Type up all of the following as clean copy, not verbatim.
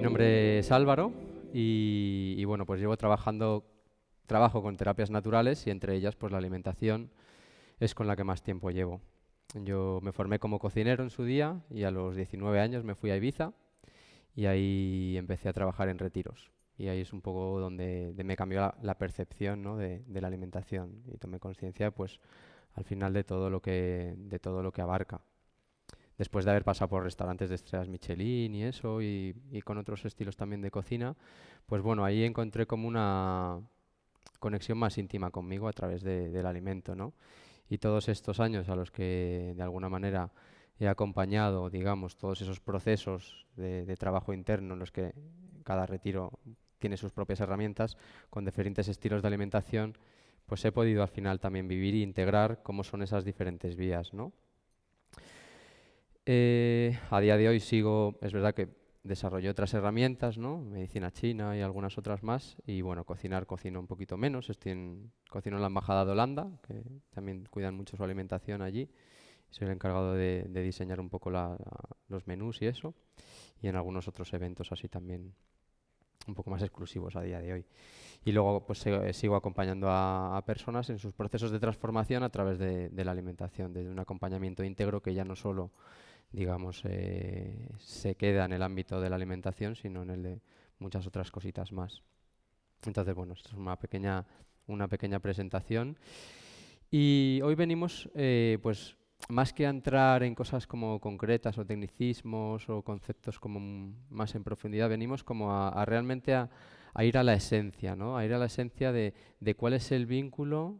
nombre es Álvaro y bueno, pues trabajo con terapias naturales y entre ellas pues la alimentación es con la que más tiempo llevo. Yo me formé como cocinero en su día y a los 19 años me fui a Ibiza y ahí empecé a trabajar en retiros. Y ahí es un poco donde me cambió la percepción, ¿no? de la alimentación y tomé conciencia pues al final de todo lo que abarca. Después de haber pasado por restaurantes de estrellas Michelin y eso, y con otros estilos también de cocina, pues bueno, ahí encontré como una conexión más íntima conmigo a través del alimento, ¿no? Y todos estos años a los que de alguna manera he acompañado, digamos, todos esos procesos de trabajo interno en los que cada retiro tiene sus propias herramientas con diferentes estilos de alimentación, pues he podido al final también vivir e integrar cómo son esas diferentes vías, ¿no? A día de hoy es verdad que desarrollé otras herramientas, ¿no? Medicina china y algunas otras más. Y bueno, cocino un poquito menos. Cocino en la Embajada de Holanda, que también cuidan mucho su alimentación allí. Soy el encargado de diseñar un poco los menús y eso. Y en algunos otros eventos así también un poco más exclusivos a día de hoy. Y luego pues sigo acompañando a personas en sus procesos de transformación a través de la alimentación, desde un acompañamiento íntegro que ya no solo digamos, se queda en el ámbito de la alimentación, sino en el de muchas otras cositas más. Entonces, bueno, esto es una pequeña presentación. Y hoy venimos, pues, más que a entrar en cosas como concretas o tecnicismos o conceptos como más en profundidad, venimos como a realmente a ir a la esencia, ¿no? A ir a la esencia de cuál es el vínculo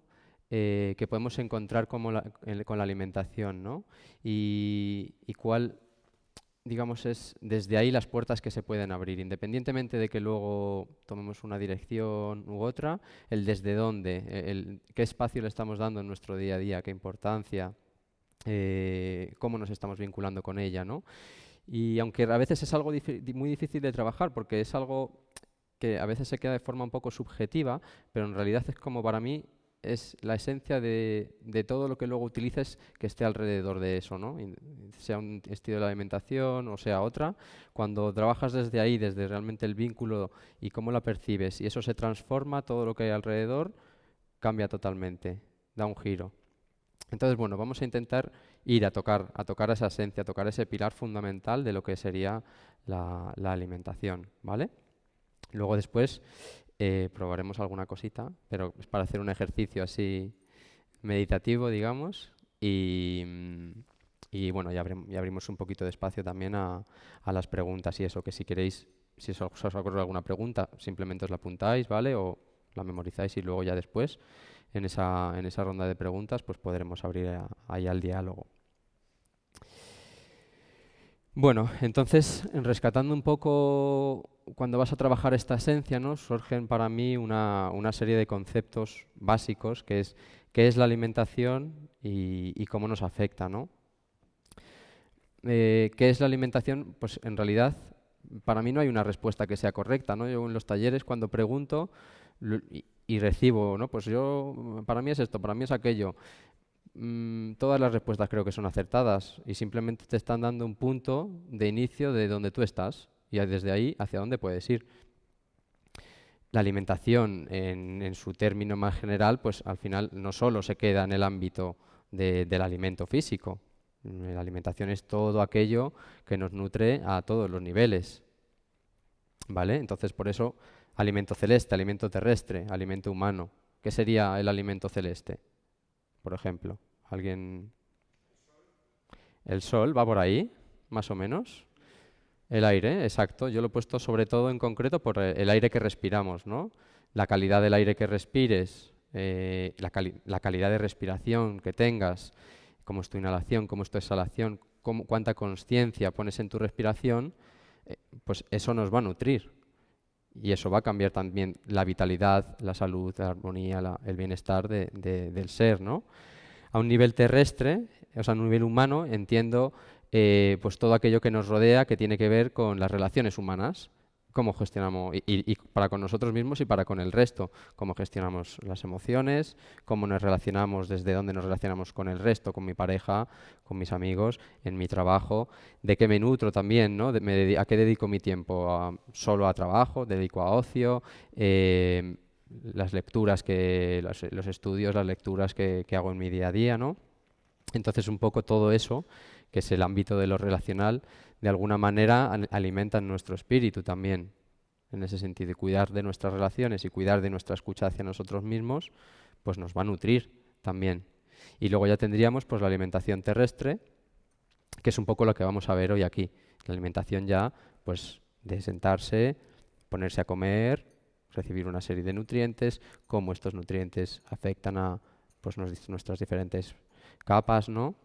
que podemos encontrar con la alimentación, ¿no? Y cuál, digamos, es desde ahí las puertas que se pueden abrir, independientemente de que luego tomemos una dirección u otra, el desde dónde, qué espacio le estamos dando en nuestro día a día, qué importancia, cómo nos estamos vinculando con ella, ¿no? Y aunque a veces es algo muy difícil de trabajar, porque es algo que a veces se queda de forma un poco subjetiva, pero en realidad es como para mí es la esencia de todo lo que luego utilices que esté alrededor de eso, ¿no? Sea un estilo de alimentación o sea otra, cuando trabajas desde ahí, desde realmente el vínculo y cómo la percibes, y eso se transforma, todo lo que hay alrededor cambia totalmente, da un giro. Entonces, bueno, vamos a intentar ir a tocar esa esencia, a tocar ese pilar fundamental de lo que sería la alimentación, ¿vale? Luego después probaremos alguna cosita, pero es para hacer un ejercicio así meditativo, digamos, y bueno, ya abrimos un poquito de espacio también a las preguntas y eso, que si queréis, si os ocurre alguna pregunta, simplemente os la apuntáis, ¿vale? O la memorizáis y luego ya después, en esa ronda de preguntas, pues podremos abrir ahí al diálogo. Bueno, entonces, rescatando un poco, cuando vas a trabajar esta esencia, ¿no? Surgen para mí una serie de conceptos básicos, que es qué es la alimentación y cómo nos afecta, ¿no? ¿Qué es la alimentación? Pues en realidad, para mí no hay una respuesta que sea correcta, ¿no? Yo en los talleres cuando pregunto y recibo, ¿no? Pues para mí es esto, para mí es aquello. Todas las respuestas creo que son acertadas y simplemente te están dando un punto de inicio de donde tú estás y desde ahí hacia dónde puedes ir. La alimentación en su término más general, pues al final no solo se queda en el ámbito del alimento físico. La alimentación es todo aquello que nos nutre a todos los niveles, ¿vale? Entonces por eso alimento celeste, alimento terrestre, alimento humano. ¿Qué sería el alimento celeste, por ejemplo? ¿Alguien? El sol va por ahí, más o menos. El aire, exacto. Yo lo he puesto sobre todo en concreto por el aire que respiramos, ¿no? La calidad del aire que respires, la calidad de respiración que tengas, cómo es tu inhalación, cómo es tu exhalación, cuánta conciencia pones en tu respiración, pues eso nos va a nutrir. Y eso va a cambiar también la vitalidad, la salud, la armonía, el bienestar del ser, ¿no? A un nivel terrestre, o sea, a un nivel humano, entiendo pues todo aquello que nos rodea que tiene que ver con las relaciones humanas. cómo gestionamos, y para con nosotros mismos y para con el resto, cómo gestionamos las emociones, cómo nos relacionamos, desde dónde nos relacionamos con el resto, con mi pareja, con mis amigos, en mi trabajo, de qué me nutro también, ¿no? ¿A qué dedico mi tiempo? ¿Solo a trabajo? ¿Dedico a ocio? Las lecturas los estudios, las lecturas que hago en mi día a día, ¿no? Entonces, un poco todo eso, que es el ámbito de lo relacional, de alguna manera alimenta nuestro espíritu también, en ese sentido. Y cuidar de nuestras relaciones y cuidar de nuestra escucha hacia nosotros mismos, pues nos va a nutrir también. Y luego ya tendríamos pues la alimentación terrestre, que es un poco lo que vamos a ver hoy aquí. La alimentación ya, pues de sentarse, ponerse a comer, recibir una serie de nutrientes, cómo estos nutrientes afectan a pues nuestras diferentes capas, ¿no?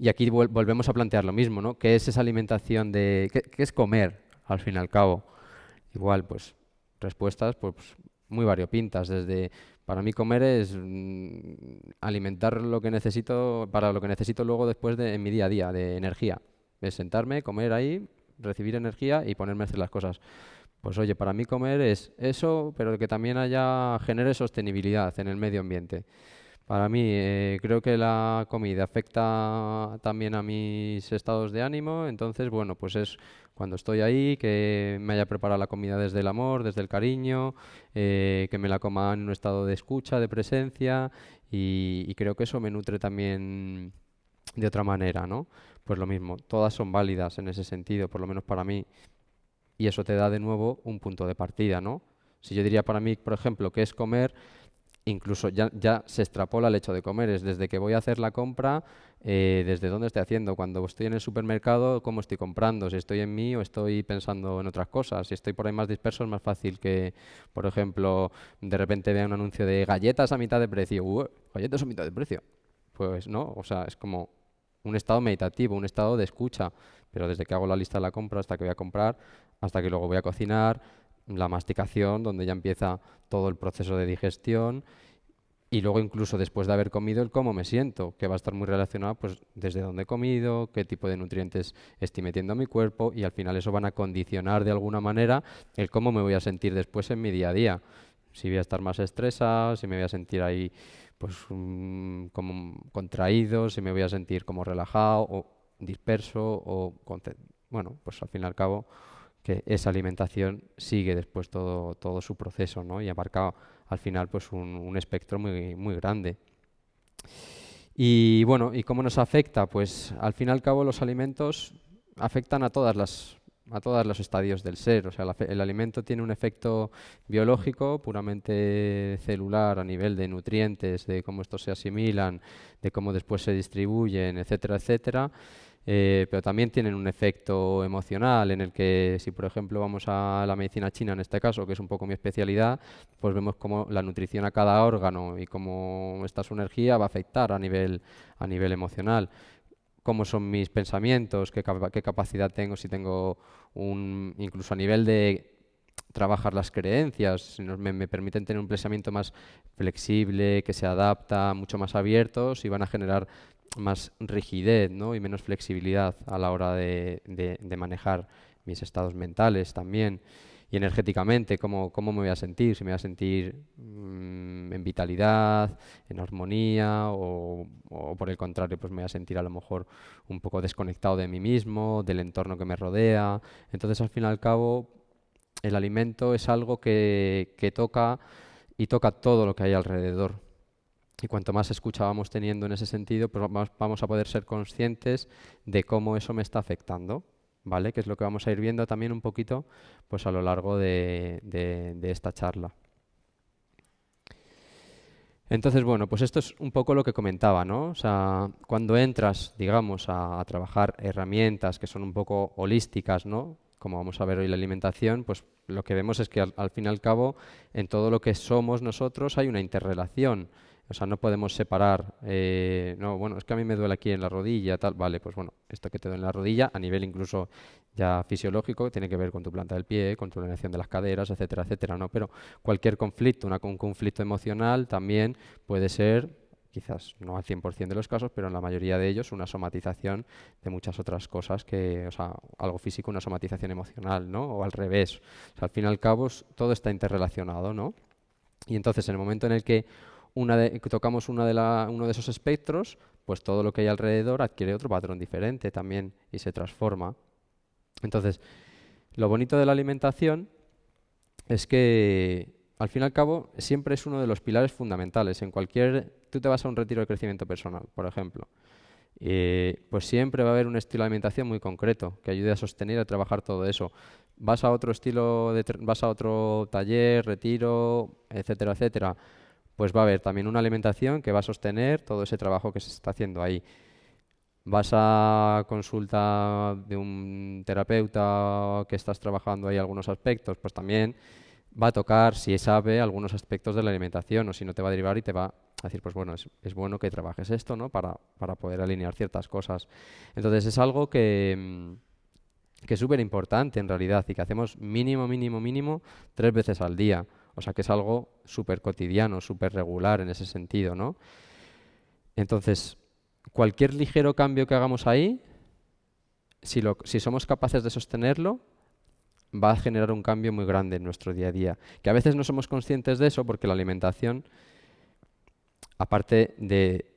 Y aquí volvemos a plantear lo mismo, ¿no? ¿Qué es esa alimentación qué es comer, al fin y al cabo? Igual, pues, respuestas pues, muy variopintas, desde, para mí comer es alimentar lo que necesito, para lo que necesito luego después en mi día a día, de energía. Es sentarme, comer ahí, recibir energía y ponerme a hacer las cosas. Pues oye, para mí comer es eso, pero que también genere sostenibilidad en el medio ambiente. Para mí, creo que la comida afecta también a mis estados de ánimo, entonces, bueno, pues es cuando estoy ahí, que me haya preparado la comida desde el amor, desde el cariño, que me la coma en un estado de escucha, de presencia, y creo que eso me nutre también de otra manera, ¿no? Pues lo mismo, todas son válidas en ese sentido, por lo menos para mí, y eso te da de nuevo un punto de partida, ¿no? Si yo diría para mí, por ejemplo, que es comer, incluso ya se extrapola el hecho de comer, es desde que voy a hacer la compra, desde dónde estoy haciendo, cuando estoy en el supermercado, cómo estoy comprando, si estoy en mí o estoy pensando en otras cosas. Si estoy por ahí más disperso es más fácil que, por ejemplo, de repente vea un anuncio de galletas a mitad de precio. ¿Galletas a mitad de precio? Pues no, o sea, es como un estado meditativo, un estado de escucha, pero desde que hago la lista de la compra hasta que voy a comprar, hasta que luego voy a cocinar, la masticación, donde ya empieza todo el proceso de digestión, y luego incluso después de haber comido el cómo me siento, que va a estar muy relacionado pues desde dónde he comido, qué tipo de nutrientes estoy metiendo a mi cuerpo, y al final eso van a condicionar de alguna manera el cómo me voy a sentir después en mi día a día. Si voy a estar más estresado, si me voy a sentir ahí pues como contraído, si me voy a sentir como relajado o disperso bueno, pues al fin y al cabo que esa alimentación sigue después todo su proceso, ¿no? Y abarca al final pues un espectro muy, muy grande. Y bueno, ¿y cómo nos afecta? Pues al fin y al cabo los alimentos afectan a todos los estadios del ser. O sea, el alimento tiene un efecto biológico, puramente celular, a nivel de nutrientes, de cómo estos se asimilan, de cómo después se distribuyen, etcétera, etcétera. Pero también tienen un efecto emocional en el que, si por ejemplo vamos a la medicina china en este caso, que es un poco mi especialidad, pues vemos cómo la nutrición a cada órgano y cómo está su energía va a afectar a nivel emocional. Cómo son mis pensamientos, qué capacidad tengo, si tengo incluso a nivel de trabajar las creencias, si me permiten tener un pensamiento más flexible, que se adapta, mucho más abierto, si van a generar más rigidez, ¿no? Y menos flexibilidad a la hora de manejar mis estados mentales también. Y energéticamente, cómo me voy a sentir, si me voy a sentir en vitalidad, en armonía, o por el contrario, pues me voy a sentir a lo mejor un poco desconectado de mí mismo, del entorno que me rodea. Entonces, al fin y al cabo, el alimento es algo que toca y toca todo lo que hay alrededor. Y cuanto más escucha vamos teniendo en ese sentido, pues vamos a poder ser conscientes de cómo eso me está afectando, ¿vale? Que es lo que vamos a ir viendo también un poquito pues a lo largo de esta charla. Entonces, bueno, pues esto es un poco lo que comentaba, ¿no? O sea, cuando entras, digamos, a trabajar herramientas que son un poco holísticas, ¿no? Como vamos a ver hoy la alimentación, pues lo que vemos es que al fin y al cabo en todo lo que somos nosotros hay una interrelación. O sea, no podemos separar, no, bueno, es que a mí me duele aquí en la rodilla, tal, vale, pues bueno, esto que te duele en la rodilla, a nivel incluso ya fisiológico, tiene que ver con tu planta del pie, con tu alineación de las caderas, etcétera, etcétera, ¿no? Pero cualquier conflicto, un conflicto emocional también puede ser quizás no al 100% de los casos, pero en la mayoría de ellos una somatización de muchas otras cosas que, o sea, algo físico, una somatización emocional, ¿no? O al revés. O sea, al fin y al cabo todo está interrelacionado, ¿no? Y entonces en el momento en el que que tocamos uno de esos espectros, pues todo lo que hay alrededor adquiere otro patrón diferente también y se transforma. Entonces, lo bonito de la alimentación es que, al fin y al cabo, siempre es uno de los pilares fundamentales. Tú te vas a un retiro de crecimiento personal, por ejemplo, pues siempre va a haber un estilo de alimentación muy concreto que ayude a sostener y a trabajar todo eso. Vas a otro vas a otro taller, retiro, etcétera, etcétera, pues va a haber también una alimentación que va a sostener todo ese trabajo que se está haciendo ahí. Vas a consulta de un terapeuta que estás trabajando ahí algunos aspectos, pues también va a tocar, si sabe, algunos aspectos de la alimentación, o si no te va a derivar y te va a decir, pues bueno, es bueno que trabajes esto, ¿no? Para poder alinear ciertas cosas. Entonces es algo que es súper importante en realidad y que hacemos mínimo, mínimo, mínimo 3 veces al día. O sea que es algo súper cotidiano, súper regular en ese sentido, ¿no? Entonces, cualquier ligero cambio que hagamos ahí, si somos capaces de sostenerlo, va a generar un cambio muy grande en nuestro día a día. Que a veces no somos conscientes de eso porque la alimentación, aparte de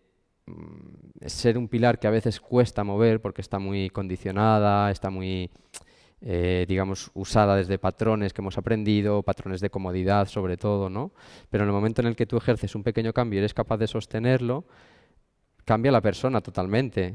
ser un pilar que a veces cuesta mover porque está muy condicionada, está muy, digamos, usada desde patrones que hemos aprendido, patrones de comodidad sobre todo, ¿no? Pero en el momento en el que tú ejerces un pequeño cambio y eres capaz de sostenerlo, cambia la persona totalmente.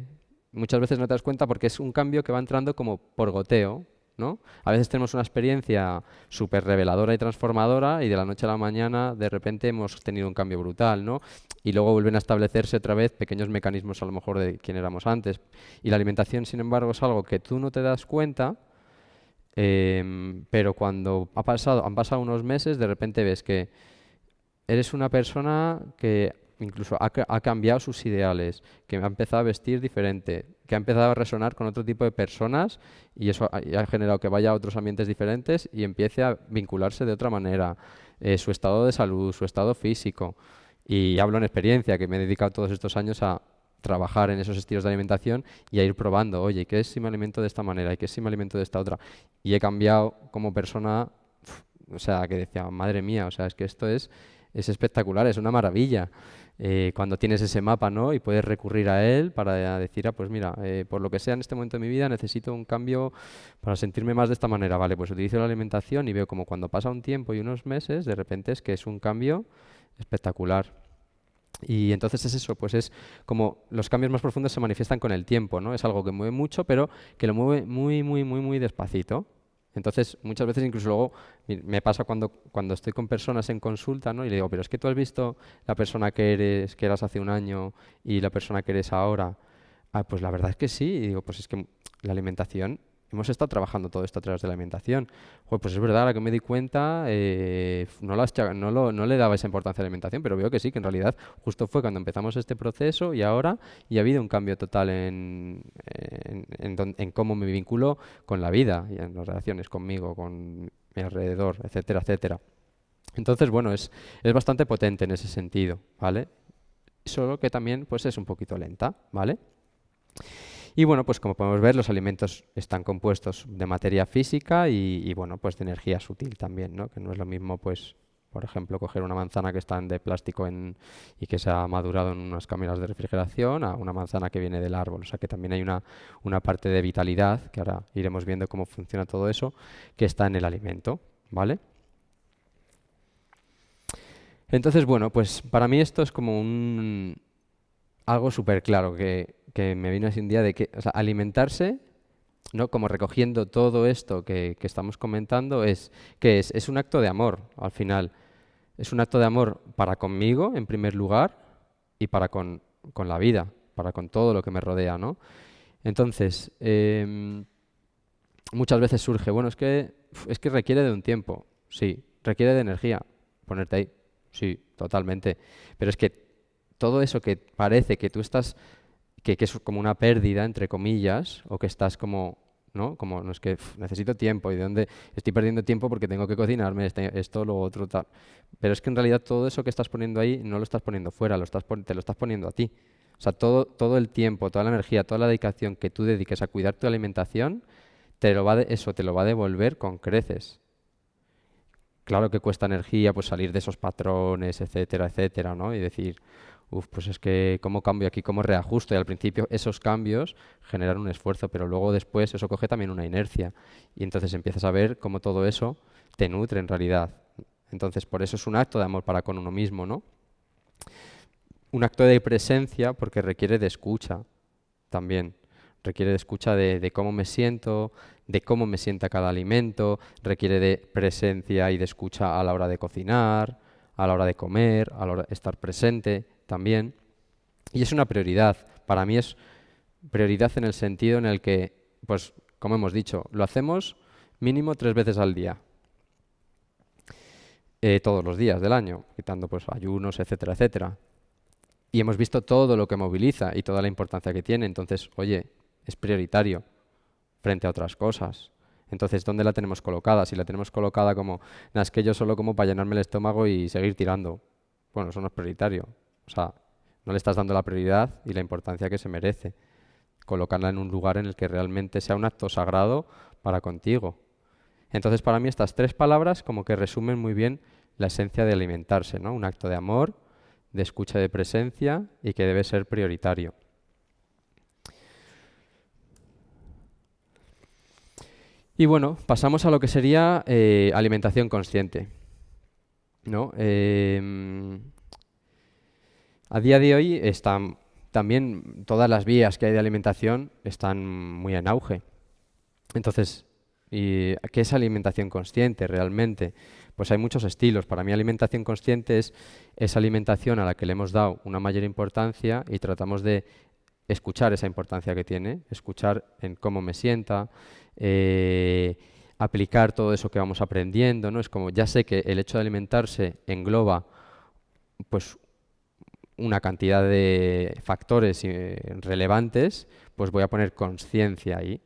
Muchas veces no te das cuenta porque es un cambio que va entrando como por goteo, ¿no? A veces tenemos una experiencia súper reveladora y transformadora y de la noche a la mañana de repente hemos tenido un cambio brutal, ¿no? Y luego vuelven a establecerse otra vez pequeños mecanismos a lo mejor de quién éramos antes. Y la alimentación, sin embargo, es algo que tú no te das cuenta, pero cuando han pasado unos meses, de repente ves que eres una persona que incluso ha cambiado sus ideales, que ha empezado a vestir diferente, que ha empezado a resonar con otro tipo de personas y eso ha generado que vaya a otros ambientes diferentes y empiece a vincularse de otra manera. Su estado de salud, su estado físico. Y hablo en experiencia, que me he dedicado todos estos años a trabajar en esos estilos de alimentación y a ir probando, oye, ¿qué es si me alimento de esta manera y qué es si me alimento de esta otra? Y he cambiado como persona, o sea, que decía, madre mía, o sea, es que esto es espectacular, es una maravilla. Cuando tienes ese mapa, ¿no? Y puedes recurrir a él para decir, pues mira, por lo que sea en este momento de mi vida necesito un cambio para sentirme más de esta manera. Vale, pues utilizo la alimentación y veo como cuando pasa un tiempo y unos meses, de repente es que es un cambio espectacular. Y entonces es eso, pues es como los cambios más profundos se manifiestan con el tiempo, ¿no? Es algo que mueve mucho, pero que lo mueve muy, muy, muy, muy despacito. Entonces, muchas veces incluso luego me pasa cuando estoy con personas en consulta, ¿no? Y le digo, pero es que tú has visto la persona que eras hace un año y la persona que eres ahora. Ah, pues la verdad es que sí. Y digo, pues es que la alimentación, hemos estado trabajando todo esto a través de la alimentación. Joder, pues es verdad, ahora que me di cuenta, no le daba esa importancia a la alimentación, pero veo que sí, que en realidad justo fue cuando empezamos este proceso y ahora y ha habido un cambio total en cómo me vinculo con la vida y en las relaciones conmigo, con mi alrededor, etcétera, etcétera. Entonces, bueno, es bastante potente en ese sentido, ¿vale? Solo que también pues es un poquito lenta, ¿vale? Y bueno, pues como podemos ver, los alimentos están compuestos de materia física y bueno, pues de energía sutil también, ¿no? Que no es lo mismo, pues, por ejemplo, coger una manzana que está de plástico y que se ha madurado en unas cámaras de refrigeración a una manzana que viene del árbol. O sea que también hay una parte de vitalidad, que ahora iremos viendo cómo funciona todo eso, que está en el alimento, ¿vale? Entonces, bueno, pues para mí esto es como algo súper claro que me vino así un día de que, o sea, alimentarse, ¿no? Como recogiendo todo esto que estamos comentando, es un acto de amor, al final. Es un acto de amor para conmigo, en primer lugar, y para con la vida, para con todo lo que me rodea, ¿no? Entonces, muchas veces surge, bueno, es que requiere de un tiempo, sí, requiere de energía, ponerte ahí, sí, totalmente. Pero es que todo eso que parece que tú estás, que es como una pérdida, entre comillas, o que estás como ¿no? Como no es que necesito tiempo y de dónde estoy perdiendo tiempo porque tengo que cocinarme esto, lo otro, tal. Pero es que en realidad todo eso que estás poniendo ahí no lo estás poniendo fuera, te lo estás poniendo a ti. O sea, todo el tiempo, toda la energía, toda la dedicación que tú dediques a cuidar tu alimentación, eso te lo va a devolver con creces. Claro que cuesta energía pues salir de esos patrones, etcétera, etcétera, ¿no? Y decir, pues es que cómo cambio aquí, cómo reajusto. Y al principio esos cambios generan un esfuerzo, pero luego después eso coge también una inercia. Y entonces empiezas a ver cómo todo eso te nutre en realidad. Entonces por eso es un acto de amor para con uno mismo, ¿no? Un acto de presencia porque requiere de escucha también. Requiere de escucha de cómo me siento, de cómo me sienta cada alimento, requiere de presencia y de escucha a la hora de cocinar, a la hora de comer, a la hora de estar presente también. Y es una prioridad. Para mí es prioridad en el sentido en el que, pues, como hemos dicho, lo hacemos mínimo 3 veces al día, todos los días del año, quitando pues ayunos, etcétera, etcétera. Y hemos visto todo lo que moviliza y toda la importancia que tiene. Entonces, oye, es prioritario frente a otras cosas. Entonces, ¿dónde la tenemos colocada? Si la tenemos colocada como, "Nah, es que yo solo como para llenarme el estómago y seguir tirando". Bueno, eso no es prioritario. O sea, no le estás dando la prioridad y la importancia que se merece. Colocarla en un lugar en el que realmente sea un acto sagrado para contigo. Entonces, para mí estas 3 palabras como que resumen muy bien la esencia de alimentarse, ¿no? Un acto de amor, de escucha, de presencia y que debe ser prioritario. Y bueno, pasamos a lo que sería alimentación consciente, ¿no? A día de hoy están también todas las vías que hay de alimentación están muy en auge. Entonces, ¿qué es alimentación consciente realmente? Pues hay muchos estilos. Para mí alimentación consciente es esa alimentación a la que le hemos dado una mayor importancia y tratamos de escuchar esa importancia que tiene, escuchar en cómo me sienta, eh, aplicar todo eso que vamos aprendiendo, ¿no? Es como, ya sé que el hecho de alimentarse engloba pues una cantidad de factores relevantes, pues voy a poner conciencia ahí.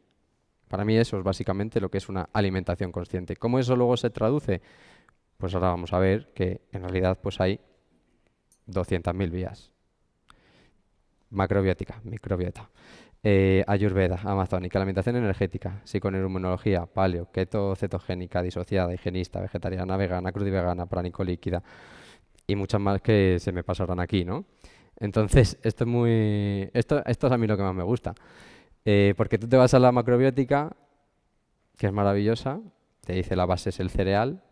Para mí eso es básicamente lo que es una alimentación consciente. ¿Cómo eso luego se traduce? Pues ahora vamos a ver que en realidad pues hay 200.000 vías. Macrobiótica, microbiota, ayurveda, amazónica, alimentación energética, psiconeuroinmunología, paleo, keto, cetogénica, disociada, higienista, vegetariana, vegana, crudivegana, pránico-líquida y muchas más que se me pasarán aquí, ¿no? Entonces, esto es a mí lo que más me gusta, porque tú te vas a la macrobiótica, que es maravillosa, te dice la base es el cereal,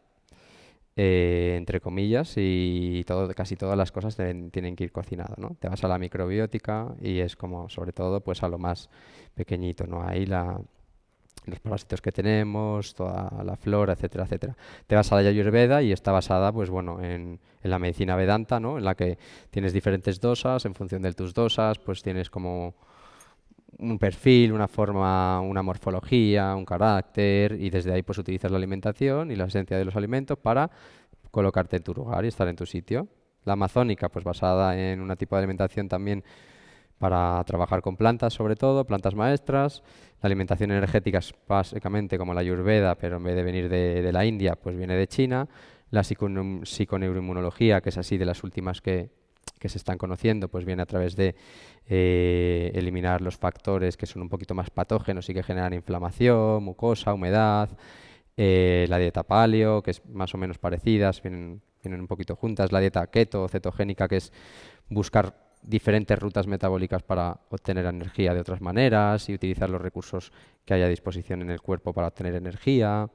entre comillas, y casi todas las cosas tienen que ir cocinado, ¿no? Te vas a la microbiótica y es como, sobre todo, pues a lo más pequeñito, ¿no? Ahí los parásitos que tenemos, toda la flora, etcétera, etcétera. Te vas a la Ayurveda y está basada, pues bueno, en la medicina Vedanta, ¿no? En la que tienes diferentes dosas, en función de tus dosas, pues tienes como un perfil, una forma, una morfología, un carácter, y desde ahí pues utilizas la alimentación y la esencia de los alimentos para colocarte en tu lugar y estar en tu sitio. La amazónica, pues basada en un tipo de alimentación también para trabajar con plantas, sobre todo, plantas maestras. La alimentación energética es básicamente como la Ayurveda, pero en vez de venir de la India, pues viene de China. La psiconeuroinmunología, que es así de las últimas que se están conociendo, pues viene a través de eliminar los factores que son un poquito más patógenos y que generan inflamación, mucosa, humedad. La dieta paleo, que es más o menos parecidas, vienen un poquito juntas. La dieta keto, cetogénica, que es buscar diferentes rutas metabólicas para obtener energía de otras maneras y utilizar los recursos que hay a disposición en el cuerpo para obtener energía.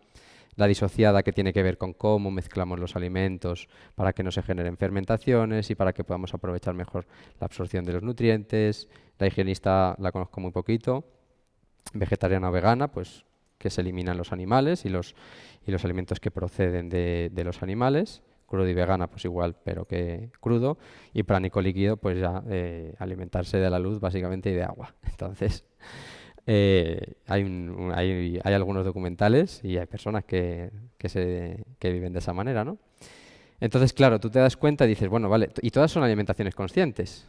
La disociada, que tiene que ver con cómo mezclamos los alimentos para que no se generen fermentaciones y para que podamos aprovechar mejor la absorción de los nutrientes. La higienista la conozco muy poquito. Vegetariana o vegana, pues que se eliminan los animales y los alimentos que proceden de los animales. Crudo y vegana, pues igual, pero que crudo. Y pránico líquido, pues ya alimentarse de la luz básicamente y de agua. Entonces, hay algunos documentales y hay personas que viven de esa manera, ¿no? Entonces, claro, tú te das cuenta y dices, bueno, vale, y todas son alimentaciones conscientes.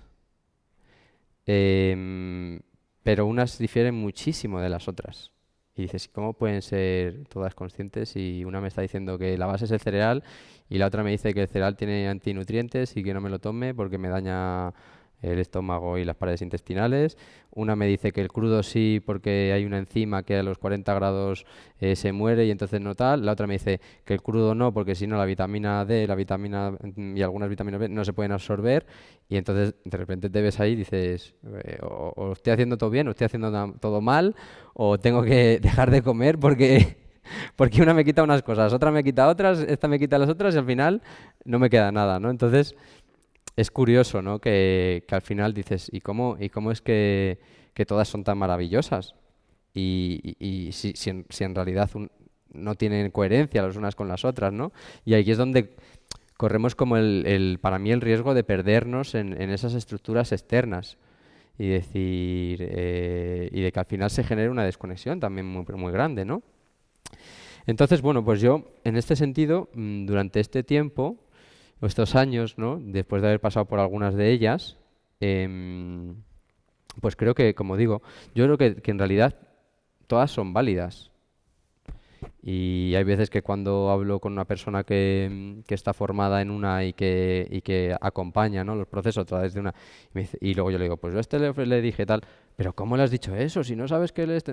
Em, pero unas difieren muchísimo de las otras. Y dices, ¿cómo pueden ser todas conscientes si una me está diciendo que la base es el cereal y la otra me dice que el cereal tiene antinutrientes y que no me lo tome porque me daña el estómago y las paredes intestinales? Una me dice que el crudo sí porque hay una enzima que a los 40 grados se muere y entonces no tal. La otra me dice que el crudo no porque si no la vitamina D, la vitamina y algunas vitaminas B no se pueden absorber. Y entonces de repente te ves ahí y dices, o estoy haciendo todo bien o estoy haciendo todo mal o tengo que dejar de comer porque, porque una me quita unas cosas, otra me quita otras, esta me quita las otras y al final no me queda nada, ¿no? Entonces es curioso, ¿no? Que al final dices, y cómo es que todas son tan maravillosas? Y si en realidad no tienen coherencia las unas con las otras, ¿no? Y ahí es donde corremos como para mí el riesgo de perdernos en esas estructuras externas y decir, y de que al final se genere una desconexión también muy grande, ¿no? Entonces, bueno, pues yo en este sentido, durante este tiempo, o estos años, ¿no? Después de haber pasado por algunas de ellas, em, pues creo que, como digo, yo creo que en realidad todas son válidas. Y hay veces que cuando hablo con una persona que está formada en una y que acompaña, ¿no? los procesos a través de una, y luego yo le digo, pues yo a este le dije tal, pero ¿cómo le has dicho eso? Si no sabes que él es...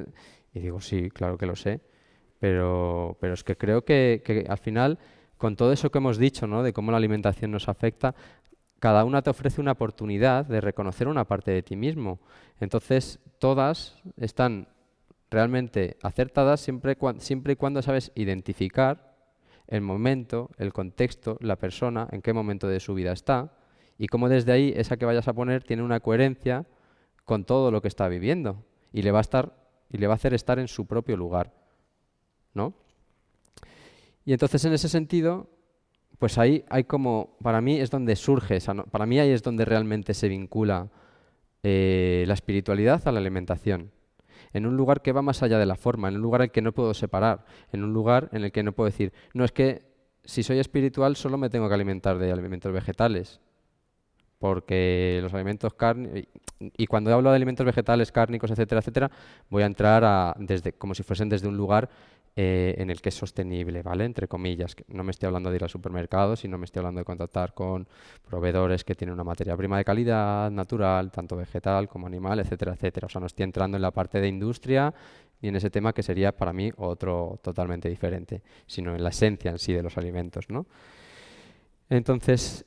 Y digo, sí, claro que lo sé, pero es que creo que al final, con todo eso que hemos dicho, ¿no? de cómo la alimentación nos afecta, cada una te ofrece una oportunidad de reconocer una parte de ti mismo. Entonces, todas están realmente acertadas siempre y cuando sabes identificar el momento, el contexto, la persona, en qué momento de su vida está y cómo desde ahí esa que vayas a poner tiene una coherencia con todo lo que está viviendo y le va a estar y le va a hacer estar en su propio lugar, ¿no? Y entonces en ese sentido, pues ahí hay como, para mí es donde surge para mí ahí es donde realmente se vincula la espiritualidad a la alimentación. En un lugar que va más allá de la forma, en un lugar en el que no puedo separar, en un lugar en el que no puedo decir, no es que si soy espiritual solo me tengo que alimentar de alimentos vegetales, porque los alimentos cárnicos, y cuando hablo de alimentos vegetales, cárnicos, etcétera, etcétera, voy a entrar desde, como si fuesen desde un lugar en el que es sostenible, ¿vale? Entre comillas, que no me estoy hablando de ir al supermercado, sino me estoy hablando de contactar con proveedores que tienen una materia prima de calidad, natural, tanto vegetal como animal, etcétera, etcétera. O sea, no estoy entrando en la parte de industria y en ese tema que sería para mí otro totalmente diferente, sino en la esencia en sí de los alimentos, ¿no? Entonces,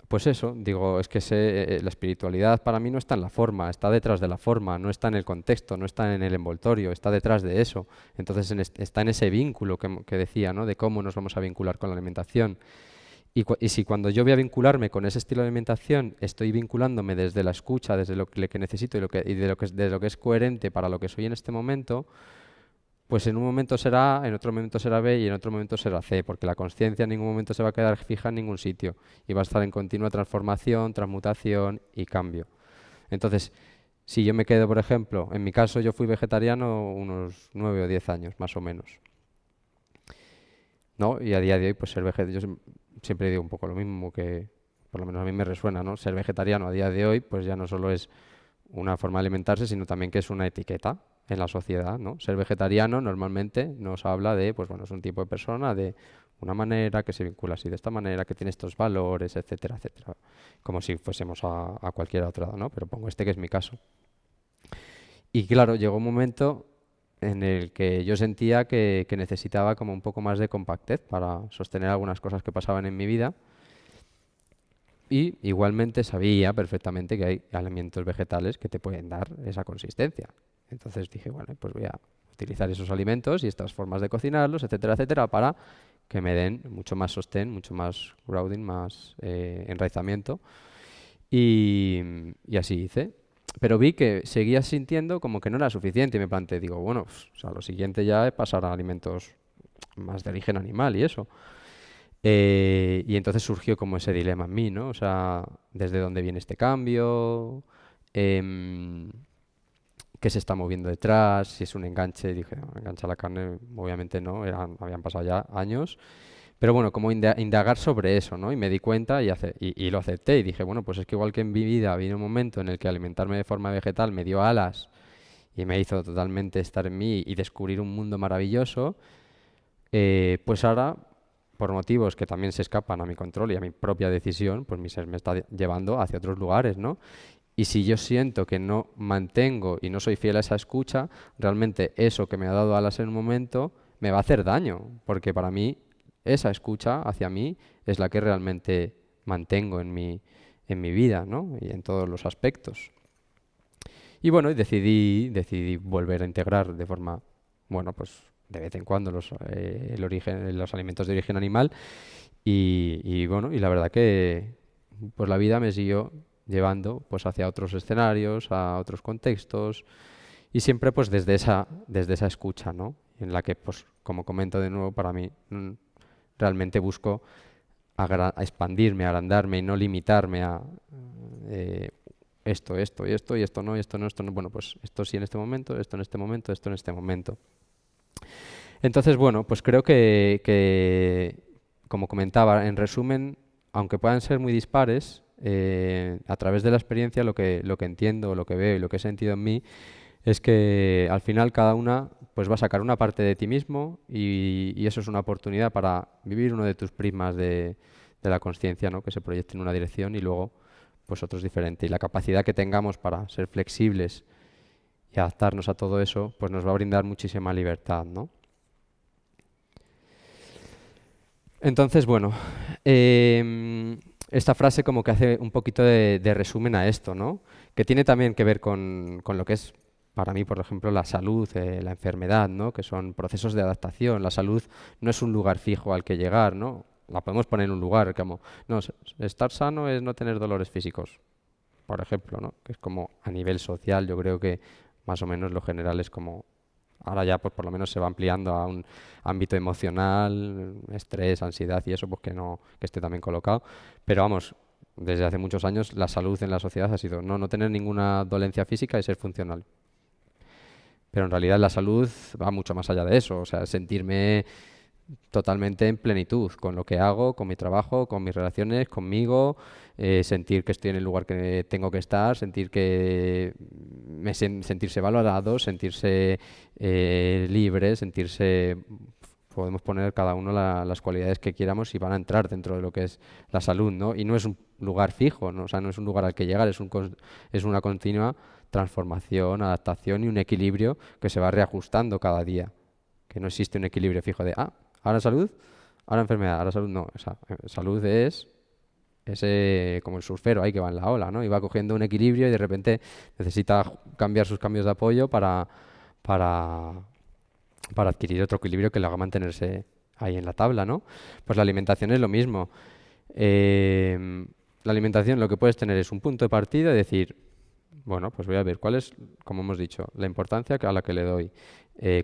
pues eso, digo, es que la espiritualidad para mí no está en la forma, está detrás de la forma, no está en el contexto, no está en el envoltorio, está detrás de eso. Entonces está en ese vínculo que decía, ¿no? De cómo nos vamos a vincular con la alimentación. Y si cuando yo voy a vincularme con ese estilo de alimentación, estoy vinculándome desde la escucha, desde lo que necesito y de lo que es coherente para lo que soy en este momento, pues en un momento será A, en otro momento será B y en otro momento será C, porque la consciencia en ningún momento se va a quedar fija en ningún sitio y va a estar en continua transformación, transmutación y cambio. Entonces, si yo me quedo, por ejemplo, en mi caso yo fui vegetariano unos 9 o 10 años, más o menos, ¿no? Y a día de hoy, pues ser vegetariano, yo siempre digo un poco lo mismo que, por lo menos a mí me resuena, ¿no? Ser vegetariano a día de hoy, pues ya no solo es una forma de alimentarse, sino también que es una etiqueta en la sociedad, ¿no? Ser vegetariano normalmente nos habla de, pues bueno, es un tipo de persona de una manera que se vincula así, de esta manera, que tiene estos valores, etcétera, etcétera. Como si fuésemos a cualquier otra, ¿no? Pero pongo este que es mi caso. Y claro, llegó un momento en el que yo sentía que necesitaba como un poco más de compactez para sostener algunas cosas que pasaban en mi vida. Y igualmente sabía perfectamente que hay alimentos vegetales que te pueden dar esa consistencia. Entonces dije, bueno, pues voy a utilizar esos alimentos y estas formas de cocinarlos, etcétera, etcétera, para que me den mucho más sostén, mucho más grounding, más enraizamiento. Y así hice. Pero vi que seguía sintiendo como que no era suficiente y me planteé, digo, bueno, o sea, lo siguiente ya es pasar a alimentos más de origen animal y eso. Y entonces surgió como ese dilema en mí, ¿no? O sea, ¿desde dónde viene este cambio? Em, ¿Qué se está moviendo detrás? Si es un enganche, dije, "No, engancha la carne, obviamente no, habían pasado ya años. Pero bueno, como indagar sobre eso, ¿no? Y me di cuenta y lo acepté y dije, bueno, pues es que igual que en mi vida vino un momento en el que alimentarme de forma vegetal me dio alas y me hizo totalmente estar en mí y descubrir un mundo maravilloso, pues ahora, por motivos que también se escapan a mi control y a mi propia decisión, pues mi ser me está llevando hacia otros lugares, ¿no? Y si yo siento que no mantengo y no soy fiel a esa escucha, realmente eso que me ha dado alas en un momento me va a hacer daño, porque para mí esa escucha hacia mí es la que realmente mantengo en mi vida, ¿no? Y en todos los aspectos. Y bueno, y decidí volver a integrar de forma, bueno, pues de vez en cuando los alimentos de origen animal y bueno, y la verdad que pues la vida me siguió llevando pues hacia otros escenarios, a otros contextos y siempre pues desde esa escucha, ¿no? En la que pues como comento de nuevo para mí realmente busco a expandirme, agrandarme y no limitarme a eh, esto y esto no, y esto no, esto no. Bueno, pues esto sí en este momento, esto en este momento, esto en este momento. Entonces, bueno, pues creo que, como comentaba, en resumen, aunque puedan ser muy dispares, a través de la experiencia lo que entiendo, lo que veo y lo que he sentido en mí es que al final cada una pues va a sacar una parte de ti mismo y eso es una oportunidad para vivir uno de tus prismas de la conciencia, ¿no? Que se proyecte en una dirección y luego pues otros diferente. Y la capacidad que tengamos para ser flexibles y adaptarnos a todo eso, pues nos va a brindar muchísima libertad, ¿no? Entonces, bueno, esta frase como que hace un poquito de resumen a esto, ¿no? Que tiene también que ver con lo que es, para mí, por ejemplo, la salud, la enfermedad, ¿no? Que son procesos de adaptación. La salud no es un lugar fijo al que llegar, ¿no? La podemos poner en un lugar, como, no, estar sano es no tener dolores físicos, por ejemplo, ¿no? Que es como a nivel social, yo creo que más o menos lo general es como ahora ya pues por lo menos se va ampliando a un ámbito emocional, estrés, ansiedad y eso pues que no que esté también colocado, pero vamos, desde hace muchos años la salud en la sociedad ha sido no tener ninguna dolencia física y ser funcional. Pero en realidad la salud va mucho más allá de eso, o sea, sentirme totalmente en plenitud con lo que hago, con mi trabajo, con mis relaciones, conmigo, sentir que estoy en el lugar que tengo que estar, sentir que sentirse valorado, sentirse libre, sentirse podemos poner cada uno las cualidades que quieramos y van a entrar dentro de lo que es la salud, ¿no? Y no es un lugar fijo, ¿no? O sea, no es un lugar al que llegar, es una continua transformación, adaptación y un equilibrio que se va reajustando cada día. Que no existe un equilibrio fijo de, ahora salud, ahora enfermedad, ahora salud no. O sea, salud es ese como el surfero ahí que va en la ola, ¿no? Y va cogiendo un equilibrio y de repente necesita cambiar sus cambios de apoyo para, para adquirir otro equilibrio que le haga mantenerse ahí en la tabla, ¿no? Pues la alimentación es lo mismo. La alimentación lo que puedes tener es un punto de partida y decir, bueno, pues voy a ver cuál es, como hemos dicho, la importancia a la que le doy,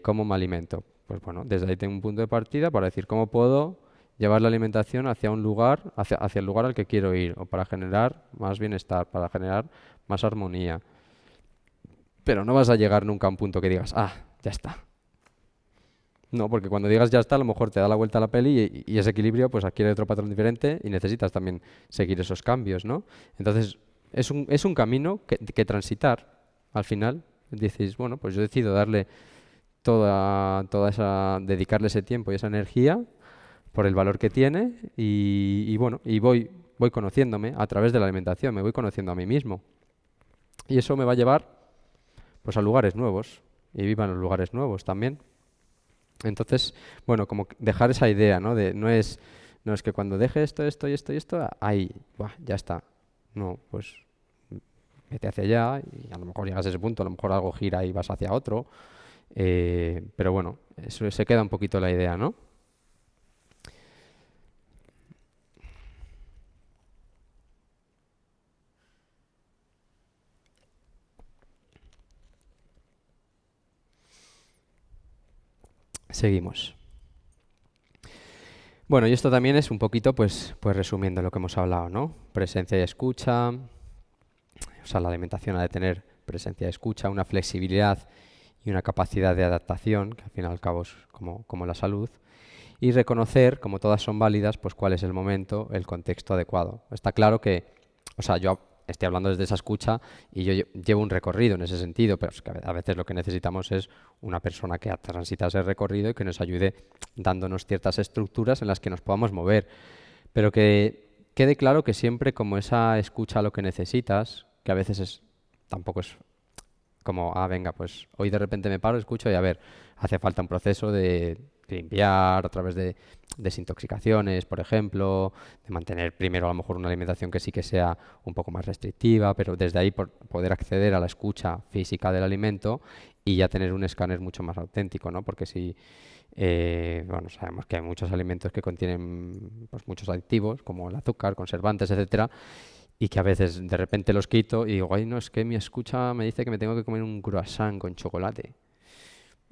cómo me alimento. Pues bueno, desde ahí tengo un punto de partida para decir cómo puedo llevar la alimentación hacia un lugar, hacia el lugar al que quiero ir, o para generar más bienestar, para generar más armonía. Pero no vas a llegar nunca a un punto que digas, ya está. No, porque cuando digas ya está, a lo mejor te da la vuelta a la peli y ese equilibrio pues adquiere otro patrón diferente y necesitas también seguir esos cambios, ¿no? Entonces, es un camino que transitar al final. Dices, bueno, pues yo decido darle dedicarle ese tiempo y esa energía por el valor que tiene y bueno, y voy conociéndome a través de la alimentación, me voy conociendo a mí mismo. Y eso me va a llevar pues a lugares nuevos y viva en los lugares nuevos también. Entonces, bueno, como dejar esa idea, ¿no? No es que cuando deje esto y esto y esto, ahí, buah, ya está. No, pues vete hacia allá y a lo mejor llegas a ese punto, a lo mejor algo gira y vas hacia otro. Pero bueno, eso se queda un poquito la idea, ¿no? Seguimos. Bueno, y esto también es un poquito, pues resumiendo lo que hemos hablado, ¿no? Presencia y escucha, o sea, la alimentación ha de tener presencia y escucha, una flexibilidad y una capacidad de adaptación, que al fin y al cabo es como la salud, y reconocer, como todas son válidas, pues cuál es el momento, el contexto adecuado. Está claro que, o sea, yo estoy hablando desde esa escucha y yo llevo un recorrido en ese sentido, pero es que a veces lo que necesitamos es una persona que transita ese recorrido y que nos ayude dándonos ciertas estructuras en las que nos podamos mover. Pero que quede claro que siempre como esa escucha lo que necesitas, que a veces tampoco es como, venga, pues hoy de repente me paro, escucho y a ver, hace falta un proceso de limpiar a través de desintoxicaciones, por ejemplo, de mantener primero a lo mejor una alimentación que sí que sea un poco más restrictiva, pero desde ahí poder acceder a la escucha física del alimento y ya tener un escáner mucho más auténtico, ¿no? Porque si, bueno, sabemos que hay muchos alimentos que contienen pues, muchos aditivos, como el azúcar, conservantes, etcétera, y que a veces de repente los quito y digo, ay, no, es que mi escucha me dice que me tengo que comer un croissant con chocolate.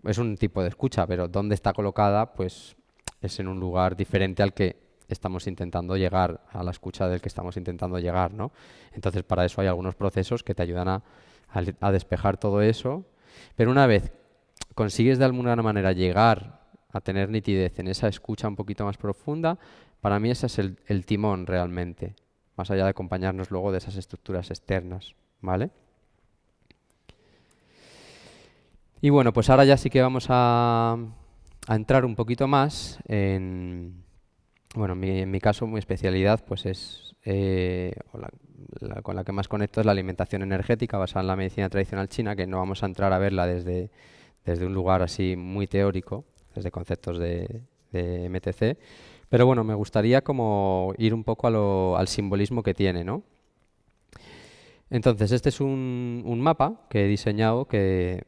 Es un tipo de escucha, pero dónde está colocada, pues es en un lugar diferente al que estamos intentando llegar, a la escucha del que estamos intentando llegar, ¿no? Entonces, para eso hay algunos procesos que te ayudan a despejar todo eso, pero una vez consigues de alguna manera llegar a tener nitidez en esa escucha un poquito más profunda, para mí ese es el timón realmente, más allá de acompañarnos luego de esas estructuras externas, ¿vale? Y bueno, pues ahora ya sí que vamos a entrar un poquito más en, bueno, en mi caso, mi especialidad pues es, o con la que más conecto es la alimentación energética basada en la medicina tradicional china, que no vamos a entrar a verla desde un lugar así muy teórico, desde conceptos de MTC, pero bueno, me gustaría como ir un poco al simbolismo que tiene, ¿no? Entonces, este es un mapa que he diseñado que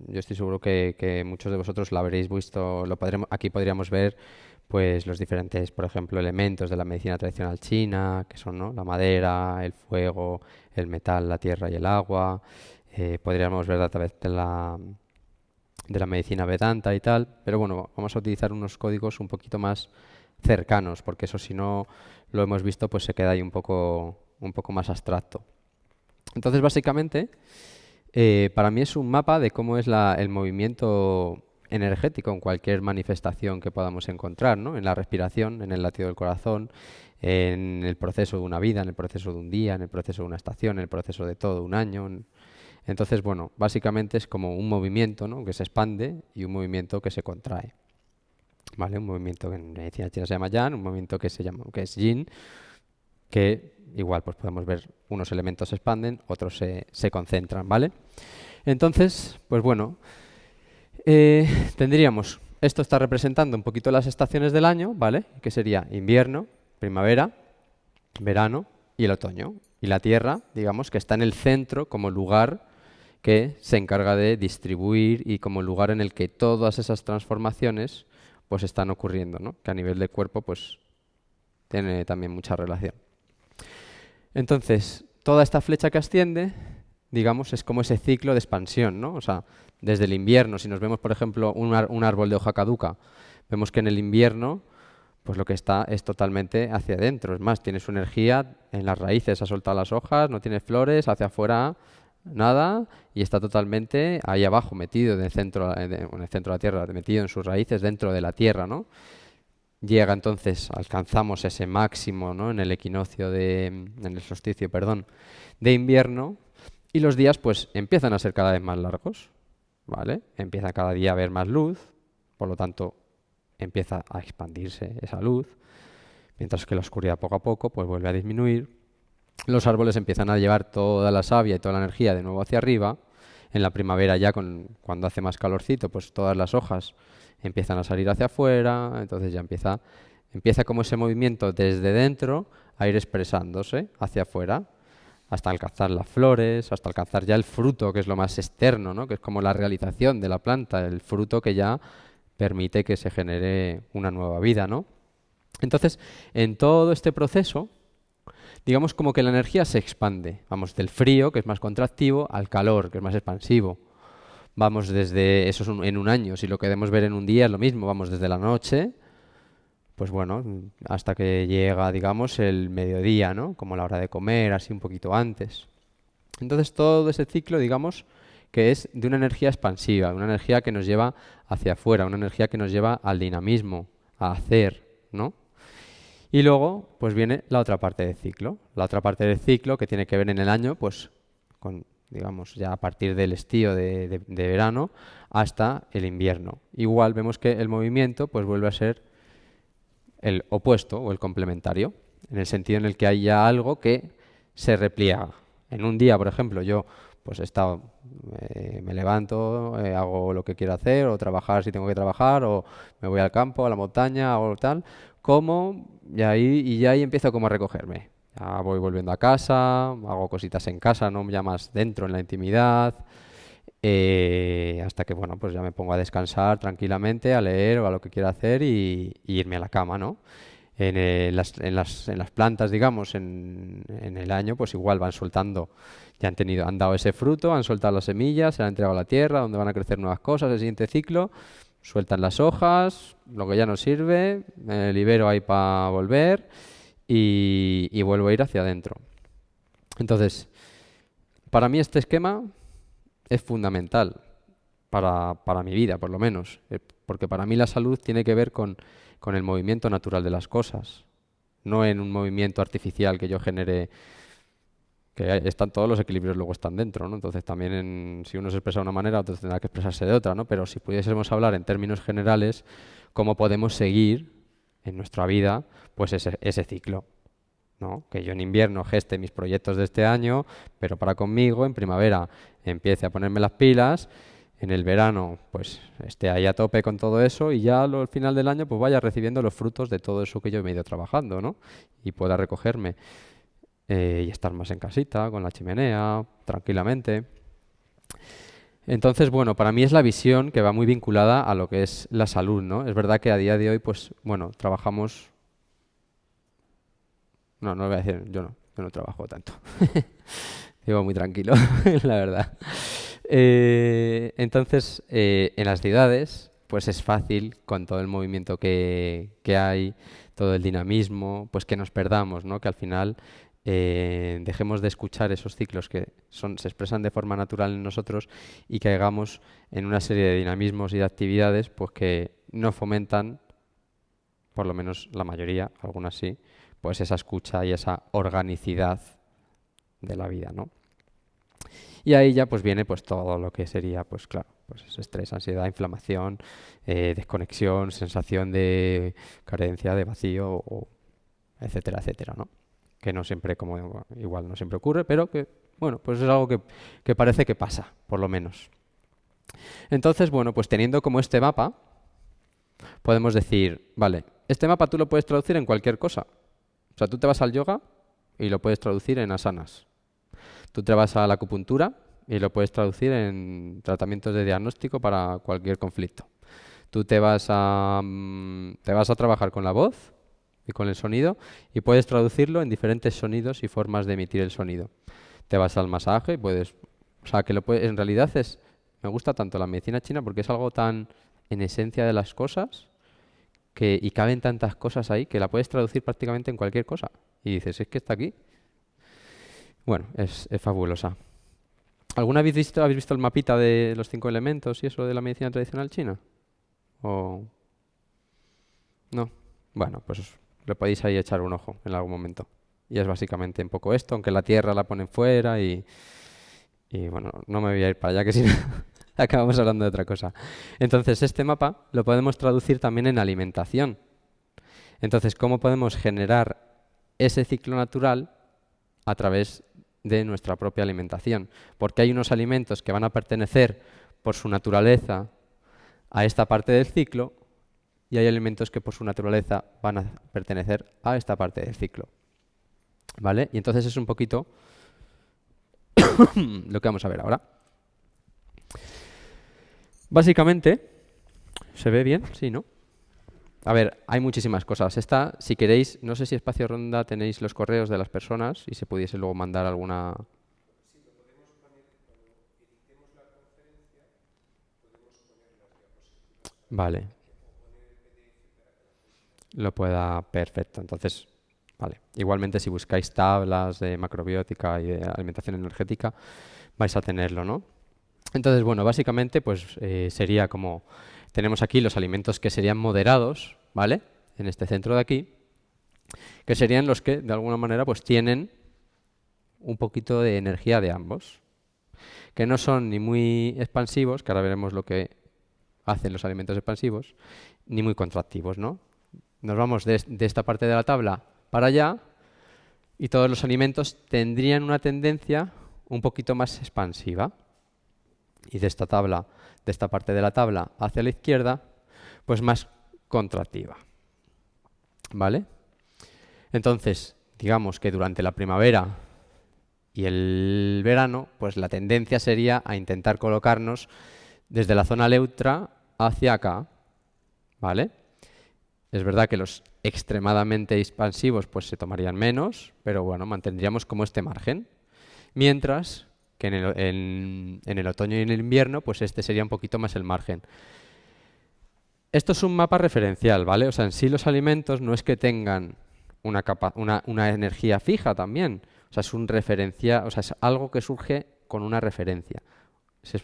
yo estoy seguro que muchos de vosotros lo habréis visto, aquí podríamos ver pues los diferentes, por ejemplo, elementos de la medicina tradicional china, que son, ¿no?, la madera, el fuego, el metal, la tierra y el agua. Podríamos ver a través de la medicina Vedanta y tal, pero bueno, vamos a utilizar unos códigos un poquito más cercanos, porque eso si no lo hemos visto, pues se queda ahí un poco más abstracto. Entonces, básicamente, para mí es un mapa de cómo es el movimiento energético en cualquier manifestación que podamos encontrar, ¿no? En la respiración, en el latido del corazón, en el proceso de una vida, en el proceso de un día, en el proceso de una estación, en el proceso de todo un año. Entonces, bueno, básicamente es como un movimiento, ¿no?, que se expande y un movimiento que se contrae. ¿Vale? Un movimiento que en medicina china se llama Yan, un movimiento que es Yin, que igual pues podemos ver unos elementos se expanden, otros se concentran, ¿vale? Entonces, pues bueno, tendríamos, esto está representando un poquito las estaciones del año, ¿vale? Que sería invierno, primavera, verano y el otoño. Y la Tierra, digamos, que está en el centro como lugar que se encarga de distribuir y como lugar en el que todas esas transformaciones pues están ocurriendo, ¿no? Que a nivel de cuerpo pues tiene también mucha relación. Entonces, toda esta flecha que asciende, digamos, es como ese ciclo de expansión, ¿no? O sea, desde el invierno, si nos vemos, por ejemplo, un árbol de hoja caduca, vemos que en el invierno, pues lo que está es totalmente hacia adentro. Es más, tiene su energía en las raíces, ha soltado las hojas, no tiene flores, hacia afuera nada, y está totalmente ahí abajo, metido en el centro de la Tierra, metido en sus raíces dentro de la Tierra, ¿no? Llega entonces, alcanzamos ese máximo, ¿no?, en el equinoccio en el solsticio, perdón, de invierno, y los días pues empiezan a ser cada vez más largos, ¿vale? Empieza cada día a haber más luz, por lo tanto empieza a expandirse esa luz, mientras que la oscuridad poco a poco pues vuelve a disminuir. Los árboles empiezan a llevar toda la savia y toda la energía de nuevo hacia arriba. En la primavera ya cuando hace más calorcito, pues todas las hojas empiezan a salir hacia afuera, entonces ya empieza como ese movimiento desde dentro a ir expresándose hacia afuera, hasta alcanzar las flores, hasta alcanzar ya el fruto, que es lo más externo, ¿no?, que es como la realización de la planta, el fruto que ya permite que se genere una nueva vida, ¿no? Entonces, en todo este proceso, digamos como que la energía se expande. Vamos del frío, que es más contractivo, al calor, que es más expansivo. Vamos desde, eso es en un año, si lo queremos ver en un día es lo mismo, vamos desde la noche, pues bueno, hasta que llega, digamos, el mediodía, ¿no?, como la hora de comer, así un poquito antes. Entonces todo ese ciclo, digamos, que es de una energía expansiva, una energía que nos lleva hacia afuera, una energía que nos lleva al dinamismo, a hacer, ¿no? Y luego, pues viene la otra parte del ciclo. La otra parte del ciclo que tiene que ver en el año, pues con, digamos, ya a partir del estío de verano hasta el invierno. Igual vemos que el movimiento pues vuelve a ser el opuesto o el complementario, en el sentido en el que hay ya algo que se repliega. En un día, por ejemplo, yo pues me levanto, hago lo que quiero hacer, o trabajar si tengo que trabajar, o me voy al campo, a la montaña, o tal, como, y ya ahí empiezo como a recogerme. Ya voy volviendo a casa, hago cositas en casa, no ya más dentro en la intimidad, hasta que, bueno, pues ya me pongo a descansar tranquilamente, a leer o a lo que quiera hacer y irme a la cama, ¿no? En las plantas, digamos, en el año, pues igual van soltando, ya han dado ese fruto, han soltado las semillas, se han entregado a la tierra, donde van a crecer nuevas cosas, el siguiente ciclo, sueltan las hojas, lo que ya no sirve, me libero ahí para volver y vuelvo a ir hacia adentro. Entonces, para mí este esquema es fundamental para mi vida, por lo menos, porque para mí la salud tiene que ver con el movimiento natural de las cosas, no en un movimiento artificial que yo genere, están todos los equilibrios luego están dentro, ¿no? Entonces también si uno se expresa de una manera, otro tendrá que expresarse de otra, ¿no? Pero si pudiésemos hablar en términos generales, ¿cómo podemos seguir en nuestra vida pues ese ciclo? ¿No? Que yo en invierno geste mis proyectos de este año, pero para conmigo en primavera empiece a ponerme las pilas, en el verano pues esté ahí a tope con todo eso y ya al final del año pues vaya recibiendo los frutos de todo eso que yo me he ido trabajando, ¿no? Y pueda recogerme y estar más en casita, con la chimenea, tranquilamente. Entonces, bueno, para mí es la visión que va muy vinculada a lo que es la salud, ¿no? Es verdad que a día de hoy, pues, bueno, trabajamos. No, no lo voy a decir, yo no trabajo tanto. Vivo muy tranquilo, la verdad. Entonces, en las ciudades, pues es fácil, con todo el movimiento que hay, todo el dinamismo, pues que nos perdamos, ¿no? Que al final dejemos de escuchar esos ciclos que se expresan de forma natural en nosotros y caigamos en una serie de dinamismos y de actividades pues que no fomentan, por lo menos la mayoría, algunas sí, pues esa escucha y esa organicidad de la vida, ¿no? Y ahí ya pues viene pues todo lo que sería, pues claro, pues estrés, ansiedad, inflamación, desconexión, sensación de carencia, de vacío, etcétera, etcétera, ¿no? Que no siempre, como igual no siempre ocurre, pero que, bueno, pues es algo que parece que pasa, por lo menos. Entonces, bueno, pues teniendo como este mapa, podemos decir, vale, este mapa tú lo puedes traducir en cualquier cosa. O sea, tú te vas al yoga y lo puedes traducir en asanas. Tú te vas a la acupuntura y lo puedes traducir en tratamientos de diagnóstico para cualquier conflicto. Tú te vas a trabajar con la voz y con el sonido y puedes traducirlo en diferentes sonidos y formas de emitir el sonido. Te vas al masaje y puedes... O sea, que en realidad me gusta tanto la medicina china porque es algo tan en esencia de las cosas y caben tantas cosas ahí que la puedes traducir prácticamente en cualquier cosa. Y dices, es que está aquí. Bueno, es fabulosa. ¿Alguna vez habéis visto el mapita de los 5 elementos y eso de la medicina tradicional china? ¿O no? Bueno, pues le podéis ahí echar un ojo en algún momento. Y es básicamente un poco esto, aunque la tierra la ponen fuera y bueno, no me voy a ir para allá, que si no acabamos hablando de otra cosa. Entonces, este mapa lo podemos traducir también en alimentación. Entonces, ¿cómo podemos generar ese ciclo natural a través de nuestra propia alimentación? Porque hay unos alimentos que van a pertenecer por su naturaleza a esta parte del ciclo y hay alimentos que por su naturaleza van a pertenecer a esta parte del ciclo. ¿Vale? Y entonces es un poquito lo que vamos a ver ahora. Básicamente, ¿se ve bien? Sí, ¿no? A ver, hay muchísimas cosas. Si queréis, no sé si Espacio Ronda tenéis los correos de las personas y se pudiese luego mandar alguna... Sí, lo podemos poner cuando editemos la conferencia, podemos poner las diapositivas Vale, o poner el PDF para que la gente... lo pueda... Perfecto. Entonces, vale. Igualmente, si buscáis tablas de macrobiótica y de alimentación energética, vais a tenerlo, ¿no? Entonces, bueno, básicamente, pues sería como... Tenemos aquí los alimentos que serían moderados, ¿vale? En este centro de aquí. que serían los que, de alguna manera, pues tienen un poquito de energía de ambos, que no son ni muy expansivos, que ahora veremos lo que hacen los alimentos expansivos, ni muy contractivos, ¿no? Nos vamos de esta parte de la tabla para allá y todos los alimentos tendrían una tendencia un poquito más expansiva. Y de esta tabla, de esta parte de la tabla hacia la izquierda, pues más contractiva. ¿Vale? Entonces, digamos que durante la primavera y el verano, pues la tendencia sería a intentar colocarnos desde la zona neutra hacia acá. ¿Vale? Es verdad que los extremadamente expansivos pues se tomarían menos, pero bueno, mantendríamos como este margen. Mientras que en el otoño y en el invierno, pues este sería un poquito más el margen. Esto es un mapa referencial, ¿vale? O sea, en sí los alimentos no es que tengan una energía fija también. O sea, es un referencia, o sea, es algo que surge con una referencia.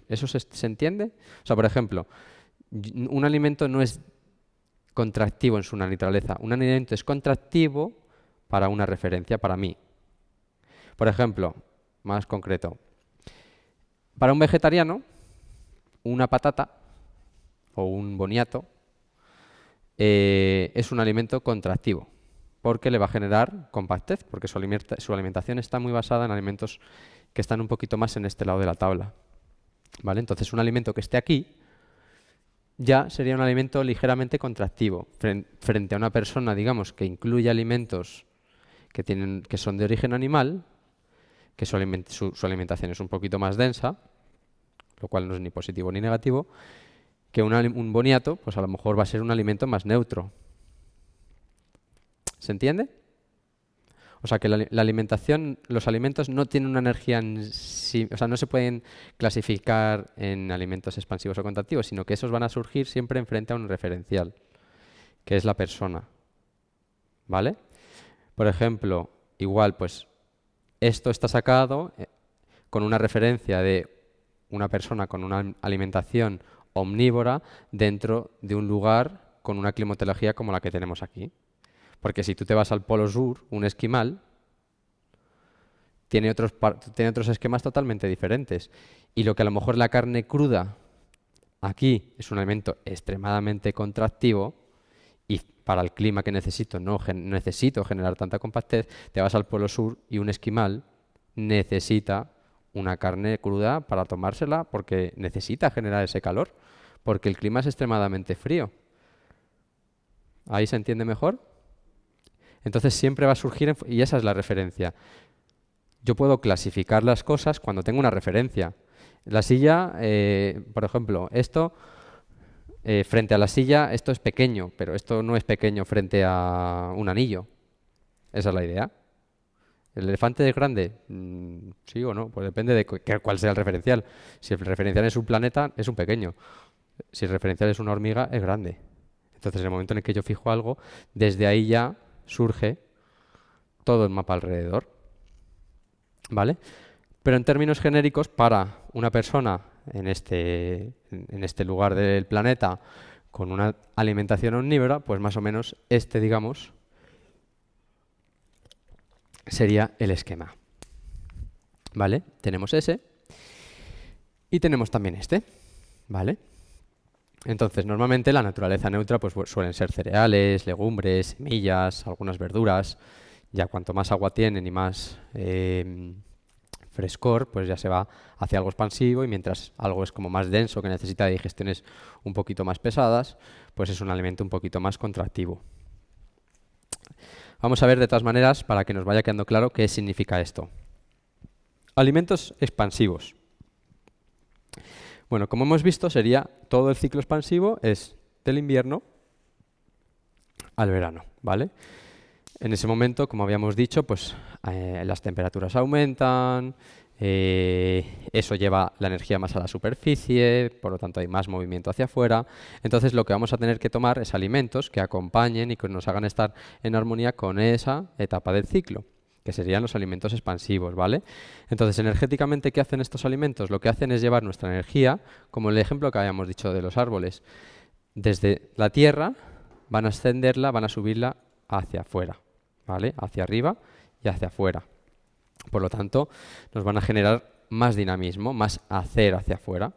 ¿Eso se entiende? O sea, por ejemplo, un alimento no es contractivo en su naturaleza. Un alimento es contractivo para una referencia, para mí. Por ejemplo, más concreto, para un vegetariano, una patata o un boniato es un alimento contractivo, porque le va a generar compactez, porque su alimentación está muy basada en alimentos que están un poquito más en este lado de la tabla. ¿Vale? Entonces, un alimento que esté aquí ya sería un alimento ligeramente contractivo, frente a una persona, digamos, que incluye alimentos que son de origen animal, que su alimentación es un poquito más densa, lo cual no es ni positivo ni negativo, que un boniato, pues a lo mejor va a ser un alimento más neutro. ¿Se entiende? O sea que la alimentación, los alimentos no tienen una energía en sí, o sea, no se pueden clasificar en alimentos expansivos o contractivos, sino que esos van a surgir siempre enfrente a un referencial, que es la persona. ¿Vale? Por ejemplo, igual, pues esto está sacado con una referencia de una persona con una alimentación omnívora dentro de un lugar con una climatología como la que tenemos aquí. Porque si tú te vas al Polo Sur, un esquimal tiene otros esquemas totalmente diferentes. Y lo que a lo mejor la carne cruda aquí es un alimento extremadamente contractivo y para el clima que necesito no necesito generar tanta compactez, te vas al Polo Sur y un esquimal necesita una carne cruda para tomársela porque necesita generar ese calor, porque el clima es extremadamente frío. ¿Ahí se entiende mejor? Entonces siempre va a surgir, y esa es la referencia. Yo puedo clasificar las cosas cuando tengo una referencia. La silla, por ejemplo, esto, frente a la silla, esto es pequeño, pero esto no es pequeño frente a un anillo. Esa es la idea. ¿El elefante es grande? ¿Sí o no? Pues depende de cuál sea el referencial. Si el referencial es un planeta, es un pequeño. Si el referencial es una hormiga, es grande. Entonces, en el momento en el que yo fijo algo, desde ahí ya surge todo el mapa alrededor. ¿Vale? Pero en términos genéricos, para una persona en este lugar del planeta con una alimentación omnívora, pues más o menos digamos, sería el esquema. ¿Vale? Tenemos ese y tenemos también este. ¿Vale? Entonces, normalmente la naturaleza neutra pues suelen ser cereales, legumbres, semillas, algunas verduras. Ya cuanto más agua tienen y más frescor, pues ya se va hacia algo expansivo, y mientras algo es como más denso, que necesita digestiones un poquito más pesadas, pues es un alimento un poquito más contractivo. Vamos a ver de todas maneras, para que nos vaya quedando claro, qué significa esto. Alimentos expansivos. Bueno, como hemos visto, sería todo el ciclo expansivo es del invierno al verano, ¿vale? En ese momento, como habíamos dicho, pues las temperaturas aumentan, eso lleva la energía más a la superficie, por lo tanto hay más movimiento hacia afuera. Entonces lo que vamos a tener que tomar es alimentos que acompañen y que nos hagan estar en armonía con esa etapa del ciclo, que serían los alimentos expansivos, ¿vale? Entonces, energéticamente, ¿qué hacen estos alimentos? Lo que hacen es llevar nuestra energía, como el ejemplo que habíamos dicho de los árboles, desde la tierra, van a ascenderla, van a subirla hacia afuera. ¿vale? Hacia arriba y hacia afuera. Por lo tanto, nos van a generar más dinamismo, más hacer hacia afuera.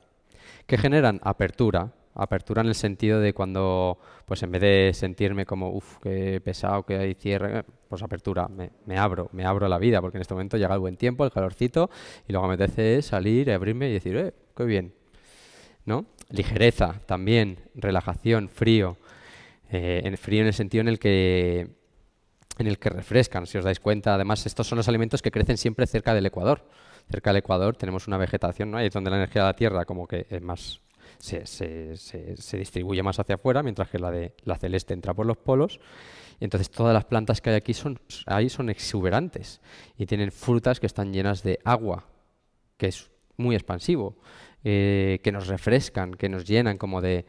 ¿Qué generan? Apertura. Apertura en el sentido de cuando, pues en vez de sentirme como, uff, qué pesado, que hay cierre, pues apertura, me abro a la vida, porque en este momento llega el buen tiempo, el calorcito, y lo que me apetece es salir, abrirme y decir, qué bien, ¿no? Ligereza, también, relajación, frío. Frío en el sentido en el que refrescan, si os dais cuenta. Además, estos son los alimentos que crecen siempre cerca del Ecuador. Cerca del Ecuador tenemos una vegetación, ¿no? Ahí es donde la energía de la Tierra como que es más, se distribuye más hacia afuera, mientras que la celeste entra por los polos. Y entonces todas las plantas que hay aquí son exuberantes y tienen frutas que están llenas de agua, que es muy expansivo, que nos refrescan, que nos llenan como de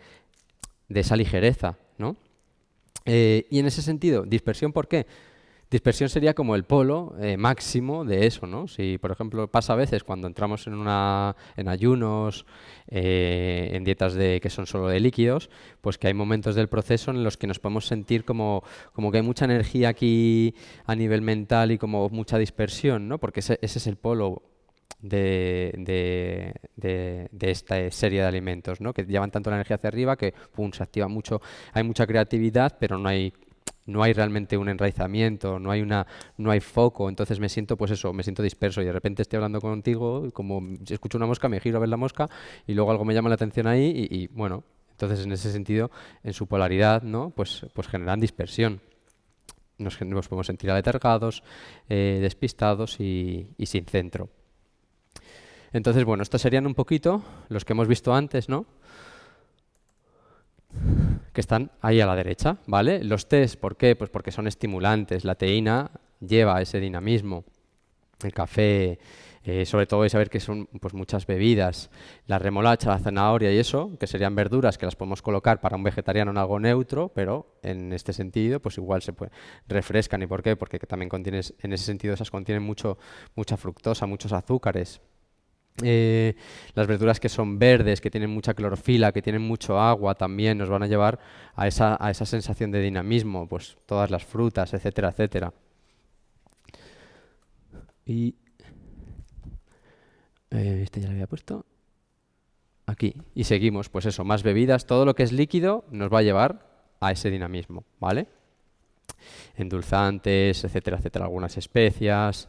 esa ligereza, ¿no? Y en ese sentido, dispersión, ¿por qué? Dispersión sería como el polo máximo de eso, ¿no? Si, por ejemplo, pasa a veces cuando entramos en ayunos, en dietas que son solo de líquidos, pues que hay momentos del proceso en los que nos podemos sentir como que hay mucha energía aquí a nivel mental y como mucha dispersión, ¿no? Porque ese es el polo de esta serie de alimentos, ¿no? Que llevan tanto la energía hacia arriba que pum, se activa mucho, hay mucha creatividad, pero no hay realmente un enraizamiento, no hay foco, entonces me siento, pues eso, me siento disperso y de repente estoy hablando contigo y como escucho una mosca, me giro a ver la mosca y luego algo me llama la atención ahí y bueno, entonces en ese sentido, en su polaridad, ¿no? Pues generan dispersión. Nos podemos sentir aletargados, despistados y sin centro. Entonces, bueno, estos serían un poquito los que hemos visto antes, ¿no? Que están ahí a la derecha, ¿vale? Los tés, ¿por qué? Pues porque son estimulantes. La teína lleva ese dinamismo. El café, sobre todo, y saber que son pues muchas bebidas. La remolacha, la zanahoria y eso, que serían verduras que las podemos colocar para un vegetariano en algo neutro, pero en este sentido, pues igual refrescan. ¿Y por qué? Porque también en ese sentido esas contienen mucha fructosa, muchos azúcares. Las verduras que son verdes, que tienen mucha clorofila, que tienen mucho agua, también nos van a llevar a esa sensación de dinamismo, pues todas las frutas, etcétera, etcétera. Y este ya lo había puesto. Aquí. Y seguimos, pues eso, más bebidas, todo lo que es líquido nos va a llevar a ese dinamismo, ¿vale? Endulzantes, etcétera, etcétera, algunas especias.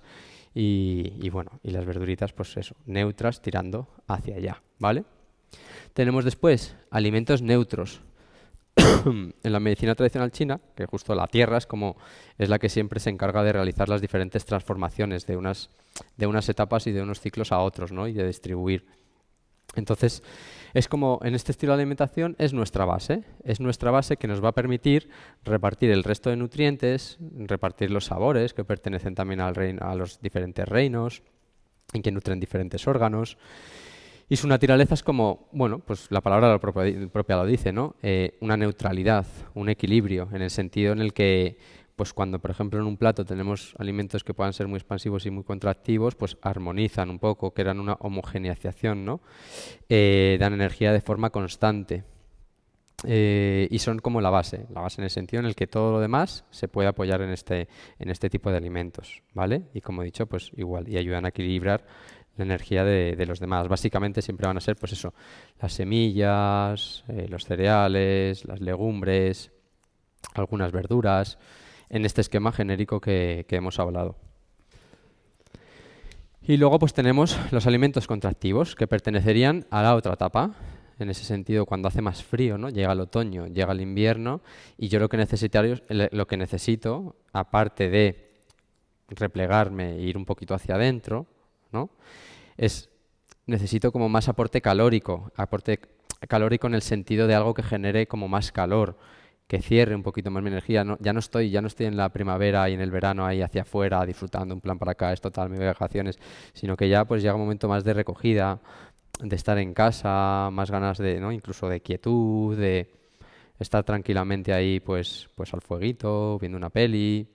Y bueno, y las verduritas, pues eso, neutras tirando hacia allá, ¿vale? Tenemos después alimentos neutros. En la medicina tradicional china, que justo la tierra es la que siempre se encarga de realizar las diferentes transformaciones de unas etapas y de unos ciclos a otros, ¿no? Y de distribuir. Entonces, es como en este estilo de alimentación es nuestra base que nos va a permitir repartir el resto de nutrientes, repartir los sabores que pertenecen también a los diferentes reinos y que nutren diferentes órganos. Y su naturaleza es como, bueno, pues la palabra propia lo dice, ¿no? Una neutralidad, un equilibrio, en el sentido en el que pues cuando, por ejemplo, en un plato tenemos alimentos que puedan ser muy expansivos y muy contractivos, pues armonizan un poco, crean una homogeneización, ¿no? Dan energía de forma constante. Y son como la base en el sentido en el que todo lo demás se puede apoyar en este tipo de alimentos, ¿vale? Y como he dicho, pues igual, y ayudan a equilibrar la energía de los demás. Básicamente siempre van a ser, pues eso, las semillas, los cereales, las legumbres, algunas verduras, en este esquema genérico que hemos hablado. Y luego pues tenemos los alimentos contractivos que pertenecerían a la otra etapa. En ese sentido, cuando hace más frío, ¿no? Llega el otoño, llega el invierno y yo lo que necesito, aparte de replegarme e ir un poquito hacia adentro, ¿no? Necesito como más aporte calórico en el sentido de algo que genere como más calor, que cierre un poquito más mi energía. Ya no estoy en la primavera y en el verano ahí hacia afuera disfrutando, un plan para acá, es total, mis vacaciones, sino que ya pues llega un momento más de recogida, de estar en casa, más ganas de, ¿no? Incluso de quietud, de estar tranquilamente ahí pues al fueguito, viendo una peli.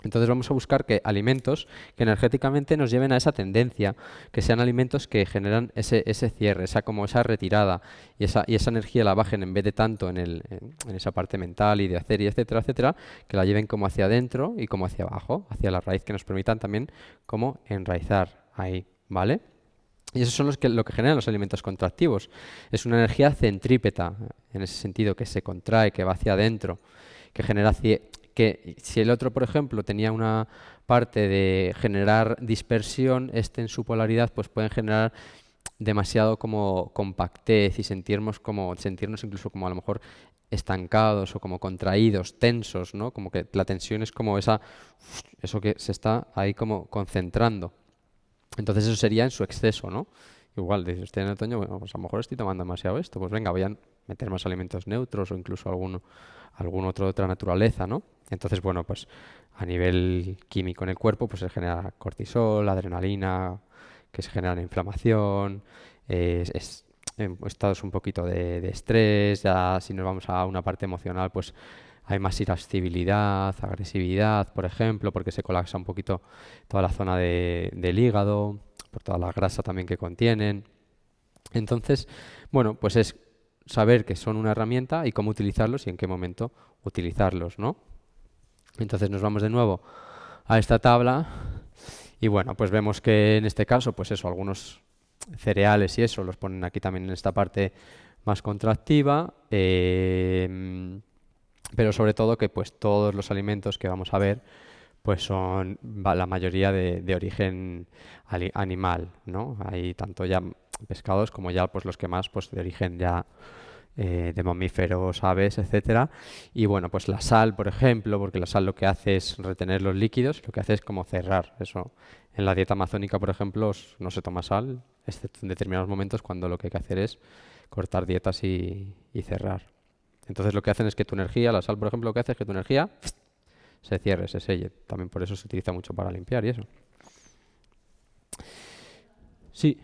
Entonces vamos a buscar que alimentos que energéticamente nos lleven a esa tendencia, que sean alimentos que generan ese cierre, como esa retirada, y esa energía la bajen en vez de tanto en esa parte mental y de hacer y etcétera, etcétera, que la lleven como hacia adentro y como hacia abajo, hacia la raíz, que nos permitan también como enraizar ahí, ¿vale? Y esos son lo que generan los alimentos contractivos. Es una energía centrípeta, en ese sentido, que se contrae, que va hacia adentro, que genera que si el otro, por ejemplo, tenía una parte de generar dispersión, en su polaridad, pues pueden generar demasiado como compactez y sentirnos incluso como a lo mejor estancados o como contraídos, tensos, ¿no? Como que la tensión es como eso que se está ahí como concentrando. Entonces eso sería en su exceso, ¿no? Igual, dice usted en otoño, bueno, pues a lo mejor estoy tomando demasiado esto, pues venga, voy a meter más alimentos neutros o incluso algún otro de otra naturaleza, ¿no? Entonces, bueno, pues a nivel químico en el cuerpo, pues se genera cortisol, adrenalina, que se genera inflamación, estados un poquito de estrés, ya si nos vamos a una parte emocional, pues hay más irascibilidad, agresividad, por ejemplo, porque se colapsa un poquito toda la zona del hígado, por toda la grasa también que contienen. Entonces, bueno, pues es saber que son una herramienta y cómo utilizarlos y en qué momento utilizarlos, ¿no? Entonces nos vamos de nuevo a esta tabla y bueno, pues vemos que en este caso, pues eso, algunos cereales y eso los ponen aquí también en esta parte más contractiva, pero sobre todo que pues todos los alimentos que vamos a ver pues son la mayoría de origen animal, ¿no? Hay tanto ya pescados como ya pues los que más pues de origen ya de mamíferos, aves, etcétera. Y bueno, pues la sal, por ejemplo, porque la sal lo que hace es retener los líquidos, lo que hace es como cerrar. Eso en la dieta amazónica, por ejemplo, no se toma sal, excepto en determinados momentos cuando lo que hay que hacer es cortar dietas y cerrar. Entonces lo que hacen es que tu energía, la sal, por ejemplo, lo que hace es que tu energía se cierre, se selle. También por eso se utiliza mucho para limpiar y eso. Sí.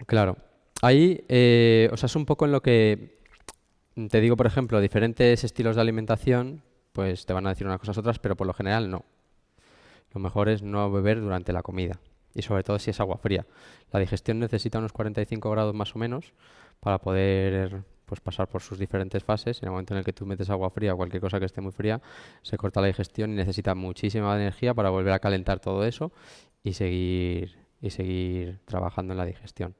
Claro. Ahí, o sea, es un poco en lo que te digo, por ejemplo, diferentes estilos de alimentación, pues te van a decir unas cosas otras, pero por lo general no. Lo mejor es no beber durante la comida y sobre todo si es agua fría. La digestión necesita unos 45 grados más o menos para poder pues pasar por sus diferentes fases. En el momento en el que tú metes agua fría o cualquier cosa que esté muy fría, se corta la digestión y necesita muchísima energía para volver a calentar todo eso y seguir trabajando en la digestión.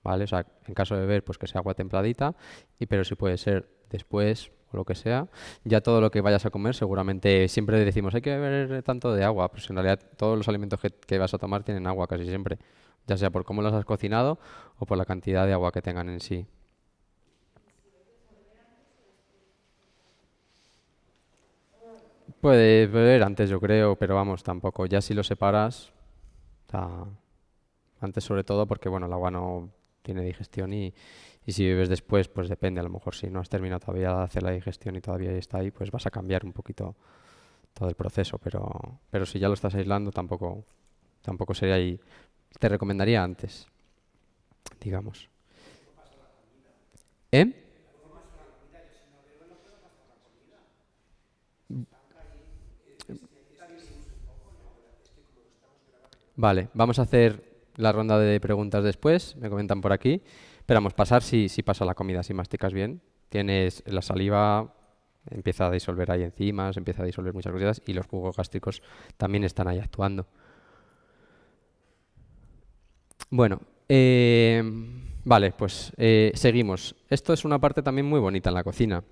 ¿Vale? O sea, en caso de beber, pues que sea agua templadita, pero si puede ser después o lo que sea. Ya todo lo que vayas a comer, seguramente siempre decimos hay que beber tanto de agua, pues en realidad todos los alimentos que vas a tomar tienen agua casi siempre, ya sea por cómo los has cocinado o por la cantidad de agua que tengan en sí. Puedes beber antes, yo creo, pero vamos, tampoco. Ya si lo separas, ta- antes sobre todo porque bueno, el agua no tiene digestión y si bebes después, pues depende, a lo mejor si no has terminado todavía de hacer la digestión y todavía está ahí, pues vas a cambiar un poquito todo el proceso, pero si ya lo estás aislando, tampoco sería ahí. Te recomendaría antes, digamos. ¿Eh? Vale, vamos a hacer la ronda de preguntas después, me comentan por aquí. Esperamos pasar si pasa la comida, si masticas bien. Tienes la saliva, empieza a disolver ahí enzimas, empieza a disolver muchas cosas y los jugos gástricos también están ahí actuando. Bueno, vale, pues seguimos. Esto es una parte también muy bonita en la cocina,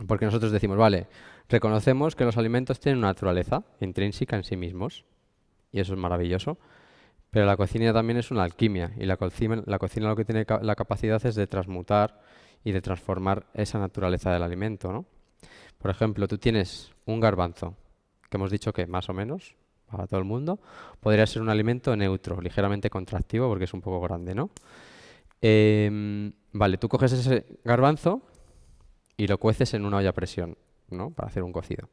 porque nosotros decimos, vale, reconocemos que los alimentos tienen una naturaleza intrínseca en sí mismos, y eso es maravilloso, pero la cocina también es una alquimia, y la cocina lo que tiene la capacidad es de transmutar y de transformar esa naturaleza del alimento, ¿no? Por ejemplo, tú tienes un garbanzo, que hemos dicho que más o menos, para todo el mundo, podría ser un alimento neutro, ligeramente contractivo, porque es un poco grande, ¿no? Vale, tú coges ese garbanzo y lo cueces en una olla a presión, ¿no? Para hacer un cocido.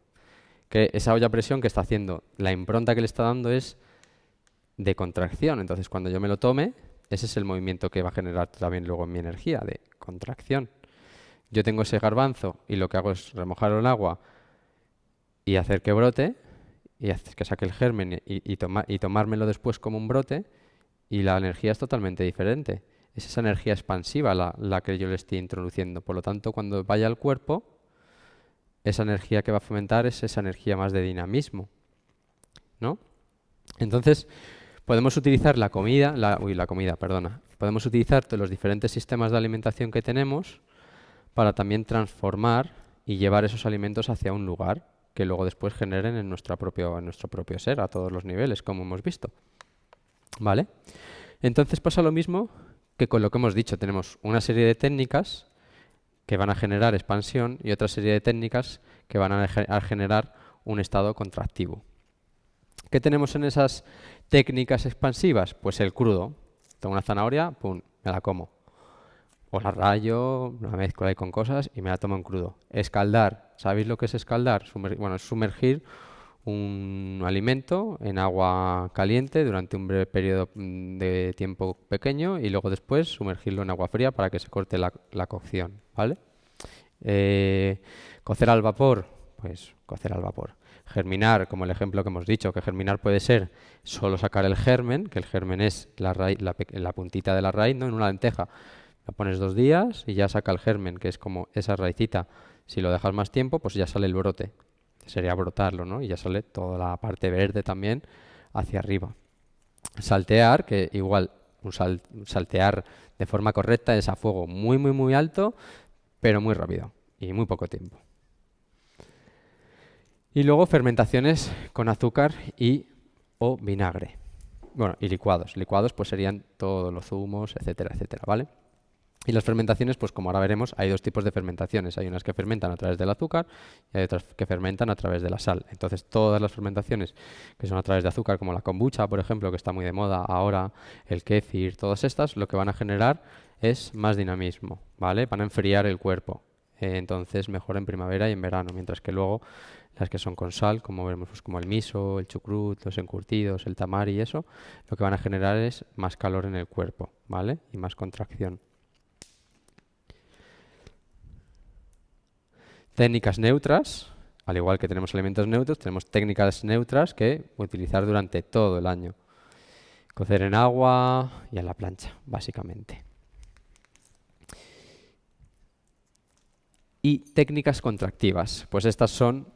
Que esa olla a presión que está haciendo, la impronta que le está dando es de contracción. Entonces, cuando yo me lo tome, ese es el movimiento que va a generar también luego en mi energía de contracción. Yo tengo ese garbanzo y lo que hago es remojarlo en agua y hacer que brote y hacer que saque el germen y tomármelo después como un brote, y la energía es totalmente diferente. Es esa energía expansiva la que yo le estoy introduciendo. Por lo tanto, cuando vaya al cuerpo, esa energía que va a fomentar es esa energía más de dinamismo, ¿no? Entonces, podemos utilizar la comida, perdona. Podemos utilizar todos los diferentes sistemas de alimentación que tenemos para también transformar y llevar esos alimentos hacia un lugar que luego después generen en nuestro propio ser a todos los niveles, como hemos visto. ¿Vale? Entonces pasa lo mismo que con lo que hemos dicho. Tenemos una serie de técnicas que van a generar expansión y otra serie de técnicas que van a generar un estado contractivo. ¿Qué tenemos en esas técnicas expansivas? Pues el crudo. Tengo una zanahoria, pum, me la como. O la rayo, la mezclo ahí con cosas y me la tomo en crudo. Escaldar. ¿Sabéis lo que es escaldar? Bueno, es sumergir un alimento en agua caliente durante un breve periodo de tiempo pequeño y luego después sumergirlo en agua fría para que se corte la cocción, ¿vale? Cocer al vapor, pues cocer al vapor. Germinar, como el ejemplo que hemos dicho, que germinar puede ser solo sacar el germen, que el germen es la puntita de la raíz, ¿no? En una lenteja la pones 2 días y ya saca el germen, que es como esa raicita. Si lo dejas más tiempo, pues ya sale el brote. Sería brotarlo, ¿no? Y ya sale toda la parte verde también hacia arriba. Saltear, que igual saltear de forma correcta es a fuego muy, muy, muy alto, pero muy rápido y muy poco tiempo. Y luego fermentaciones con azúcar o vinagre. Bueno, y licuados. Licuados pues serían todos los zumos, etcétera, etcétera, ¿vale? Y las fermentaciones, pues como ahora veremos, hay 2 tipos de fermentaciones. Hay unas que fermentan a través del azúcar y hay otras que fermentan a través de la sal. Entonces, todas las fermentaciones que son a través de azúcar, como la kombucha, por ejemplo, que está muy de moda ahora, el kéfir, todas estas, lo que van a generar es más dinamismo, ¿vale? Van a enfriar el cuerpo. Entonces, mejor en primavera y en verano, mientras que luego las que son con sal, como vemos, pues como el miso, el chucrut, los encurtidos, el tamari y eso, lo que van a generar es más calor en el cuerpo, ¿vale? Y más contracción. Técnicas neutras, al igual que tenemos elementos neutros, tenemos técnicas neutras que utilizar durante todo el año. Cocer en agua y en la plancha, básicamente. Y técnicas contractivas, pues estas son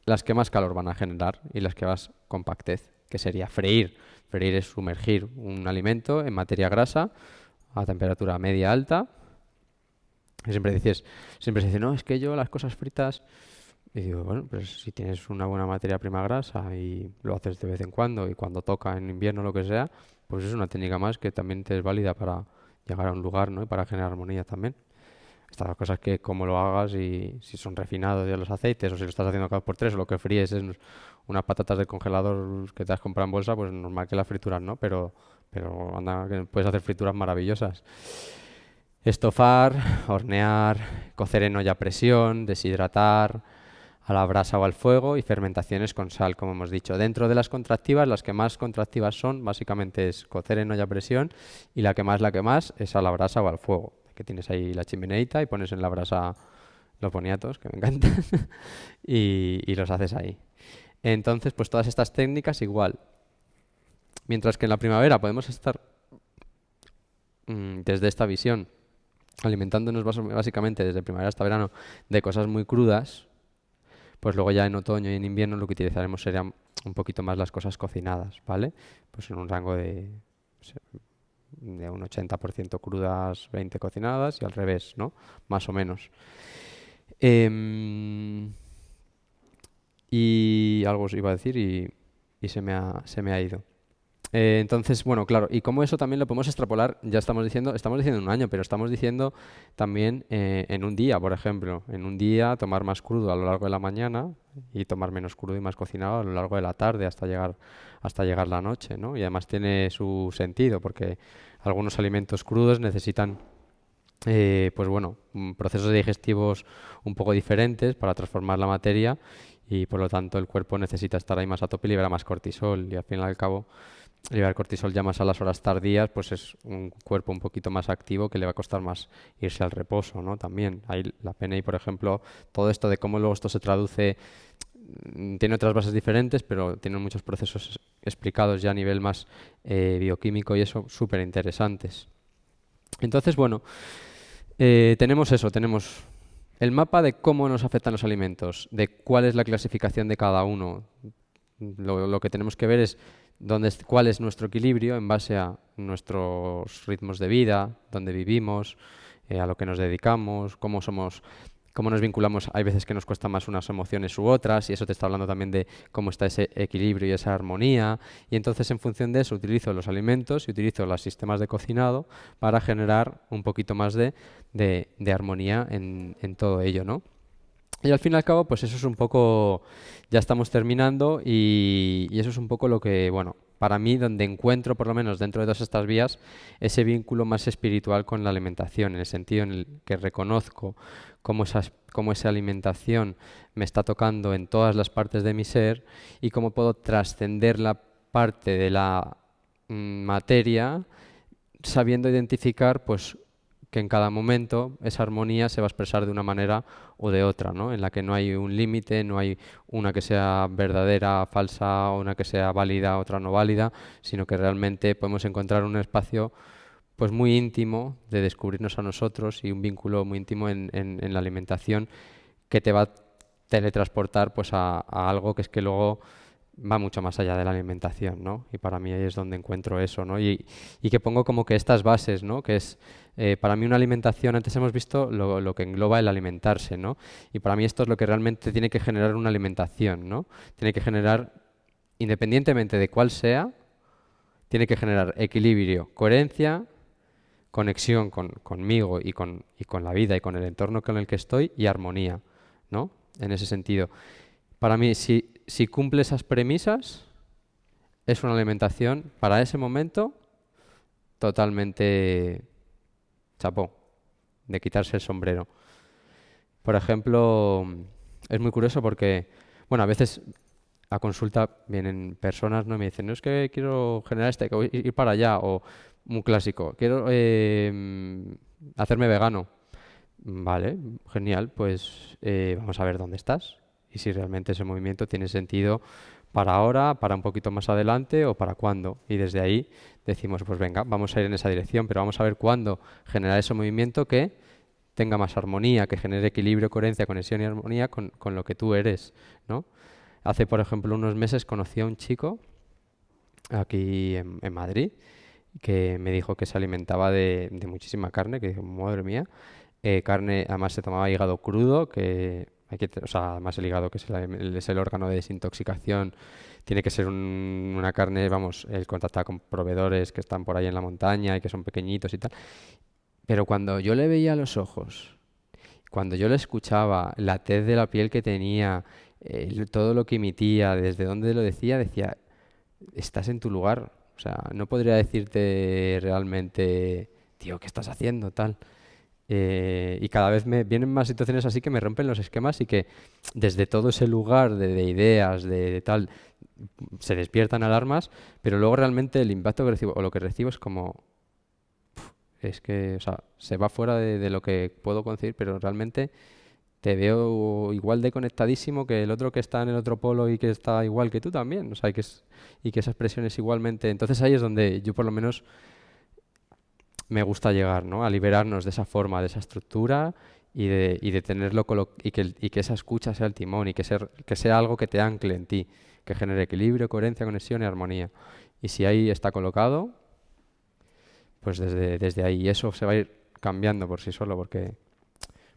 las que más calor van a generar y las que más compactez, que sería freír. Freír es sumergir un alimento en materia grasa a temperatura media alta. Y siempre se dice, no, es que yo las cosas fritas... Y digo, bueno, pues si tienes una buena materia prima grasa y lo haces de vez en cuando y cuando toca en invierno lo que sea, pues es una técnica más que también te es válida para llegar a un lugar, ¿no? Y para generar armonía también. Estas cosas que como lo hagas y si son refinados ya los aceites o si lo estás haciendo cada por 3 o lo que fríes es unas patatas del congelador que te has comprado en bolsa, pues normal que las frituras, ¿no? Pero anda, que puedes hacer frituras maravillosas. Estofar, hornear, cocer en olla a presión, deshidratar a la brasa o al fuego y fermentaciones con sal, como hemos dicho. Dentro de las contractivas, las que más contractivas son, básicamente es cocer en olla a presión y la que más es a la brasa o al fuego. Que tienes ahí la chimeneita y pones en la brasa los boniatos, que me encantan, y los haces ahí. Entonces, pues todas estas técnicas igual. Mientras que en la primavera podemos estar desde esta visión alimentándonos básicamente desde primavera hasta verano de cosas muy crudas, pues luego ya en otoño y en invierno lo que utilizaremos serían un poquito más las cosas cocinadas, ¿vale? Pues en un rango de un 80% crudas, 20% cocinadas y al revés, ¿no? Más o menos. Y algo os iba a decir y se me ha ido. Entonces, bueno, claro, y como eso también lo podemos extrapolar, ya estamos diciendo en un año, pero estamos diciendo también en un día, por ejemplo. En un día tomar más crudo a lo largo de la mañana y tomar menos crudo y más cocinado a lo largo de la tarde hasta llegar la noche, ¿no? Y además tiene su sentido porque algunos alimentos crudos necesitan pues bueno, procesos digestivos un poco diferentes para transformar la materia y por lo tanto el cuerpo necesita estar ahí más a tope y libera más cortisol y al fin y al cabo liberar cortisol ya más a las horas tardías, pues es un cuerpo un poquito más activo que le va a costar más irse al reposo, ¿no? También hay la PNI, por ejemplo, todo esto de cómo luego esto se traduce, tiene otras bases diferentes, pero tiene muchos procesos explicados ya a nivel más bioquímico y eso, súper interesantes. Entonces, bueno, tenemos eso, tenemos el mapa de cómo nos afectan los alimentos, de cuál es la clasificación de cada uno. Lo que tenemos que ver es cuál es nuestro equilibrio en base a nuestros ritmos de vida, dónde vivimos, a lo que nos dedicamos, cómo nos vinculamos. Hay veces que nos cuesta más unas emociones u otras, y eso te está hablando también de cómo está ese equilibrio y esa armonía. Y entonces, en función de eso, utilizo los alimentos y utilizo los sistemas de cocinado para generar un poquito más de armonía en todo ello, ¿no? Y al fin y al cabo, pues eso es un poco, ya estamos terminando y eso es un poco lo que, bueno, para mí donde encuentro, por lo menos dentro de todas estas vías, ese vínculo más espiritual con la alimentación, en el sentido en el que reconozco cómo esa alimentación me está tocando en todas las partes de mi ser y cómo puedo trascender la parte de la materia sabiendo identificar, pues, que en cada momento esa armonía se va a expresar de una manera o de otra, ¿no? En la que no hay un límite, no hay una que sea verdadera, falsa, o una que sea válida, otra no válida, sino que realmente podemos encontrar un espacio pues muy íntimo de descubrirnos a nosotros y un vínculo muy íntimo en la alimentación que te va a teletransportar pues a algo que es que luego va mucho más allá de la alimentación, ¿no? Y para mí ahí es donde encuentro eso, ¿no? Y que pongo como que estas bases, ¿no? Que es, para mí una alimentación, antes hemos visto lo que engloba el alimentarse, ¿no? Y para mí esto es lo que realmente tiene que generar una alimentación, ¿no? Tiene que generar, independientemente de cuál sea, tiene que generar equilibrio, coherencia, conexión conmigo y con la vida y con el entorno con el que estoy y armonía, ¿no? En ese sentido. Para mí, si cumple esas premisas, es una alimentación para ese momento totalmente chapó, de quitarse el sombrero. Por ejemplo, es muy curioso porque, bueno, a veces a consulta vienen personas, ¿no? Y me dicen, no es que quiero generar ir para allá, o un clásico, quiero hacerme vegano. Vale, genial, pues vamos a ver dónde estás y si realmente ese movimiento tiene sentido para ahora, para un poquito más adelante o para cuándo. Y desde ahí decimos, pues venga, vamos a ir en esa dirección, pero vamos a ver cuándo generar ese movimiento que tenga más armonía, que genere equilibrio, coherencia, conexión y armonía con lo que tú eres, ¿no? Hace, por ejemplo, unos meses conocí a un chico aquí en Madrid que me dijo que se alimentaba de muchísima carne, que dije, madre mía, carne, además se tomaba hígado crudo, que o sea, además el hígado, que es el órgano de desintoxicación, tiene que ser una carne, vamos, él contacta con proveedores que están por ahí en la montaña y que son pequeñitos y tal. Pero cuando yo le veía los ojos, cuando yo le escuchaba, la tez de la piel que tenía, todo lo que emitía, desde dónde lo decía, estás en tu lugar. O sea, no podría decirte realmente, tío, ¿qué estás haciendo? Tal. Y cada vez me vienen más situaciones así que me rompen los esquemas y que desde todo ese lugar de ideas, de tal, se despiertan alarmas, pero luego realmente el impacto que recibo o lo que recibo es como, es que, o sea, se va fuera de lo que puedo concebir, pero realmente te veo igual de conectadísimo que el otro que está en el otro polo y que está igual que tú también, o sea, y que esa expresión es igualmente. Entonces ahí es donde yo por lo menos me gusta llegar, ¿no? A liberarnos de esa forma, de esa estructura y de tenerlo y que esa escucha sea el timón y que sea algo que te ancle en ti, que genere equilibrio, coherencia, conexión y armonía. Y si ahí está colocado, pues desde ahí eso se va a ir cambiando por sí solo porque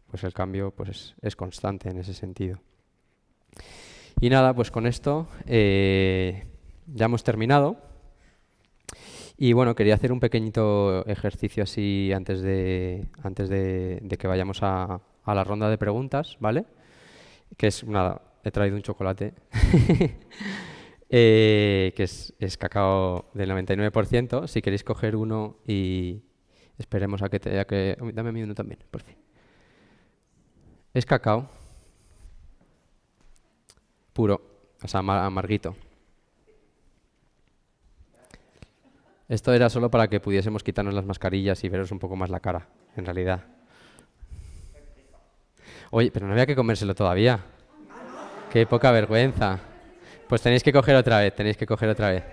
pues el cambio pues es constante en ese sentido. Y nada, pues con esto ya hemos terminado. Y bueno, quería hacer un pequeñito ejercicio así antes de que vayamos a la ronda de preguntas, ¿vale? Que es, nada, he traído un chocolate que es cacao del 99%. Si queréis coger uno y esperemos dame a mí uno también, por fin. Es cacao puro, o sea, amarguito. Esto era solo para que pudiésemos quitarnos las mascarillas y veros un poco más la cara, en realidad. Oye, pero no había que comérselo todavía. Qué poca vergüenza. Pues tenéis que coger otra vez, tenéis que coger otra vez.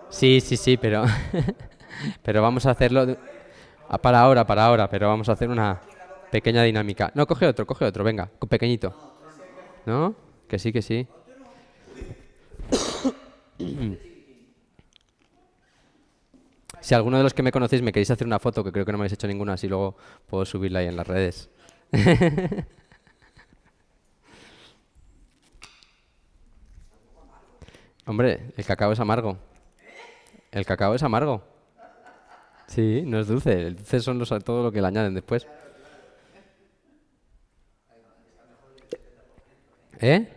Sí, sí, sí, pero pero vamos a hacerlo para ahora, pero vamos a hacer una pequeña dinámica. No, coge otro, venga, pequeñito. ¿No? Que sí, que sí. Si alguno de los que me conocéis me queréis hacer una foto, que creo que no me habéis hecho ninguna, así luego puedo subirla ahí en las redes. Hombre, el cacao es amargo. El cacao es amargo. Sí, no es dulce. El dulce son todo lo que le añaden después. ¿Eh?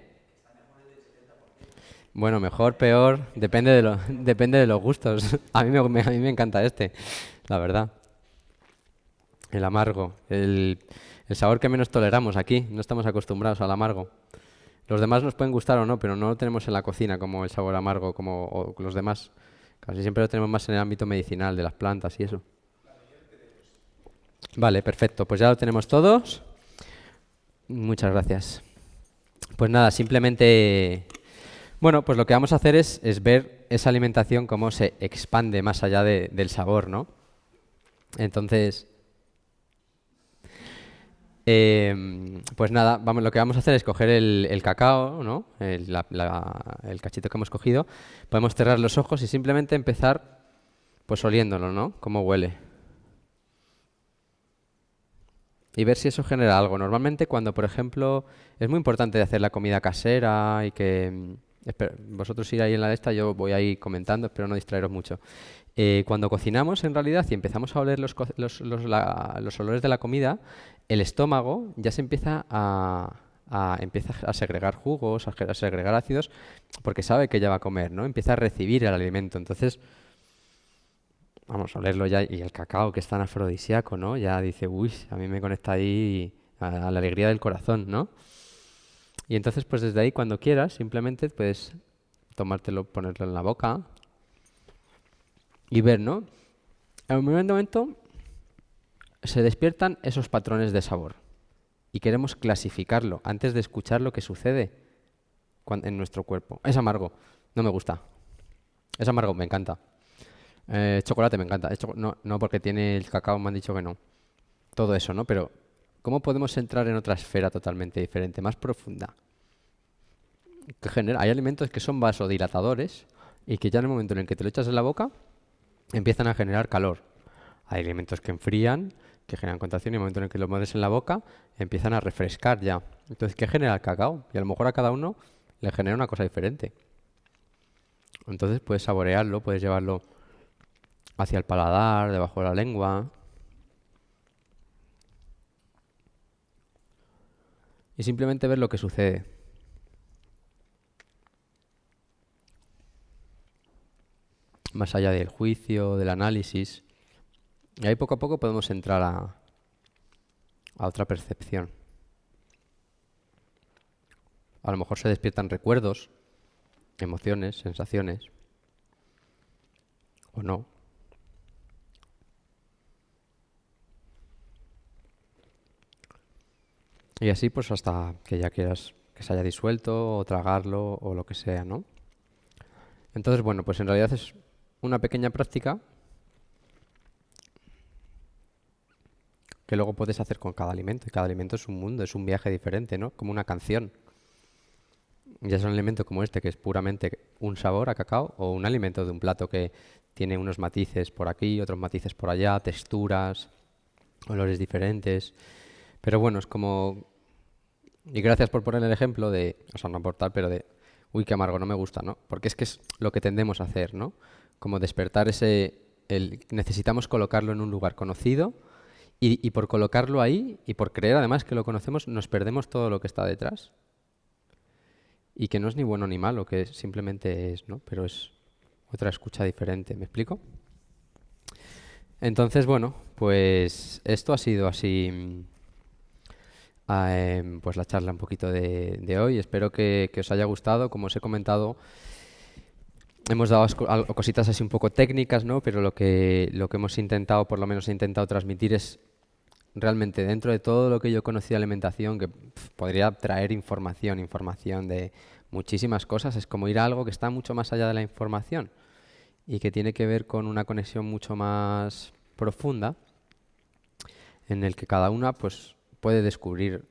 Bueno, mejor, peor, depende de los gustos. A mí me encanta este, la verdad. El amargo, el sabor que menos toleramos aquí. No estamos acostumbrados al amargo. Los demás nos pueden gustar o no, pero no lo tenemos en la cocina como el sabor amargo, como o los demás. Casi siempre lo tenemos más en el ámbito medicinal, de las plantas y eso. Vale, perfecto. Pues ya lo tenemos todos. Muchas gracias. Pues nada, simplemente, bueno, pues lo que vamos a hacer es ver esa alimentación cómo se expande más allá del sabor, ¿no? Entonces, pues nada, lo que vamos a hacer es coger el cacao, ¿no? El cachito que hemos cogido. Podemos cerrar los ojos y simplemente empezar, pues oliéndolo, ¿no? Cómo huele. Y ver si eso genera algo. Normalmente cuando, por ejemplo, es muy importante hacer la comida casera y que vosotros ir ahí en la de esta, yo voy ahí comentando, espero no distraeros mucho. Cuando cocinamos, en realidad, y empezamos a oler los olores de la comida, el estómago ya se empieza a segregar jugos, a segregar ácidos, porque sabe que ya va a comer, ¿no? Empieza a recibir el alimento. Entonces, vamos a olerlo ya. Y el cacao, que es tan afrodisíaco, ¿no? Ya dice, uy, a mí me conecta ahí a la alegría del corazón, ¿no? Y entonces, pues desde ahí, cuando quieras, simplemente puedes tomártelo, ponerlo en la boca y ver, ¿no? En un momento se despiertan esos patrones de sabor y queremos clasificarlo antes de escuchar lo que sucede en nuestro cuerpo. Es amargo, no me gusta. Es amargo, me encanta. Chocolate me encanta. No, no porque tiene el cacao, me han dicho que no. Todo eso, ¿no? Pero ¿cómo podemos entrar en otra esfera totalmente diferente, más profunda? Hay alimentos que son vasodilatadores y que ya en el momento en el que te lo echas en la boca empiezan a generar calor. Hay alimentos que enfrían, que generan contracción y en el momento en el que lo pones en la boca empiezan a refrescar ya. Entonces, ¿qué genera el cacao? Y a lo mejor a cada uno le genera una cosa diferente. Entonces puedes saborearlo, puedes llevarlo hacia el paladar, debajo de la lengua. Y simplemente ver lo que sucede. Más allá del juicio, del análisis. Y ahí poco a poco podemos entrar a otra percepción. A lo mejor se despiertan recuerdos, emociones, sensaciones. O no. Y así pues hasta que ya quieras que se haya disuelto o tragarlo o lo que sea, ¿no? Entonces, bueno, pues en realidad es una pequeña práctica que luego puedes hacer con cada alimento. Y cada alimento es un mundo, es un viaje diferente, ¿no? Como una canción. Ya es un alimento como este que es puramente un sabor a cacao o un alimento de un plato que tiene unos matices por aquí, otros matices por allá, texturas, olores diferentes. Pero bueno, es como... Y gracias por poner el ejemplo de, o sea, no aportar, pero de, uy, qué amargo, no me gusta, ¿no? Porque es que es lo que tendemos a hacer, ¿no? Como despertar necesitamos colocarlo en un lugar conocido y por colocarlo ahí y por creer además que lo conocemos, nos perdemos todo lo que está detrás. Y que no es ni bueno ni malo, que simplemente es, ¿no? Pero es otra escucha diferente, ¿me explico? Entonces, bueno, pues esto ha sido así, pues la charla un poquito de hoy. Espero que os haya gustado. Como os he comentado, hemos dado cositas así un poco técnicas, ¿no? Pero lo que hemos intentado, por lo menos he intentado transmitir es realmente dentro de todo lo que yo conocí de alimentación, que podría traer información de muchísimas cosas, es como ir a algo que está mucho más allá de la información y que tiene que ver con una conexión mucho más profunda en el que cada una pues puede descubrir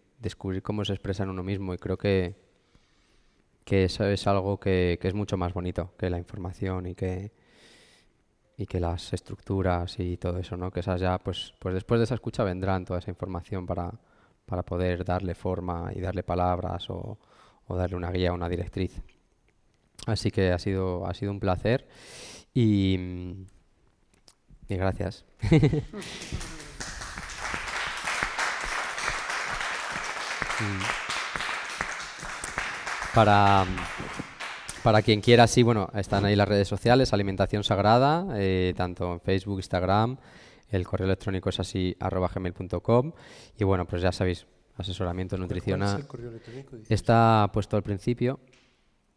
cómo se expresa en uno mismo y creo que eso es algo que es mucho más bonito que la información y que las estructuras y todo eso, ¿no? Que esas ya, pues después de esa escucha vendrán toda esa información para poder darle forma y darle palabras o darle una guía, una directriz. Así que ha sido un placer y, y gracias. Mm. Para, para quien quiera, sí, bueno, están ahí las redes sociales, Alimentación Sagrada, tanto en Facebook, Instagram, el correo electrónico es así, @gmail.com y bueno, pues ya sabéis, asesoramiento ¿Cuál es nutricional. el correo electrónico? Dices. Está puesto al principio.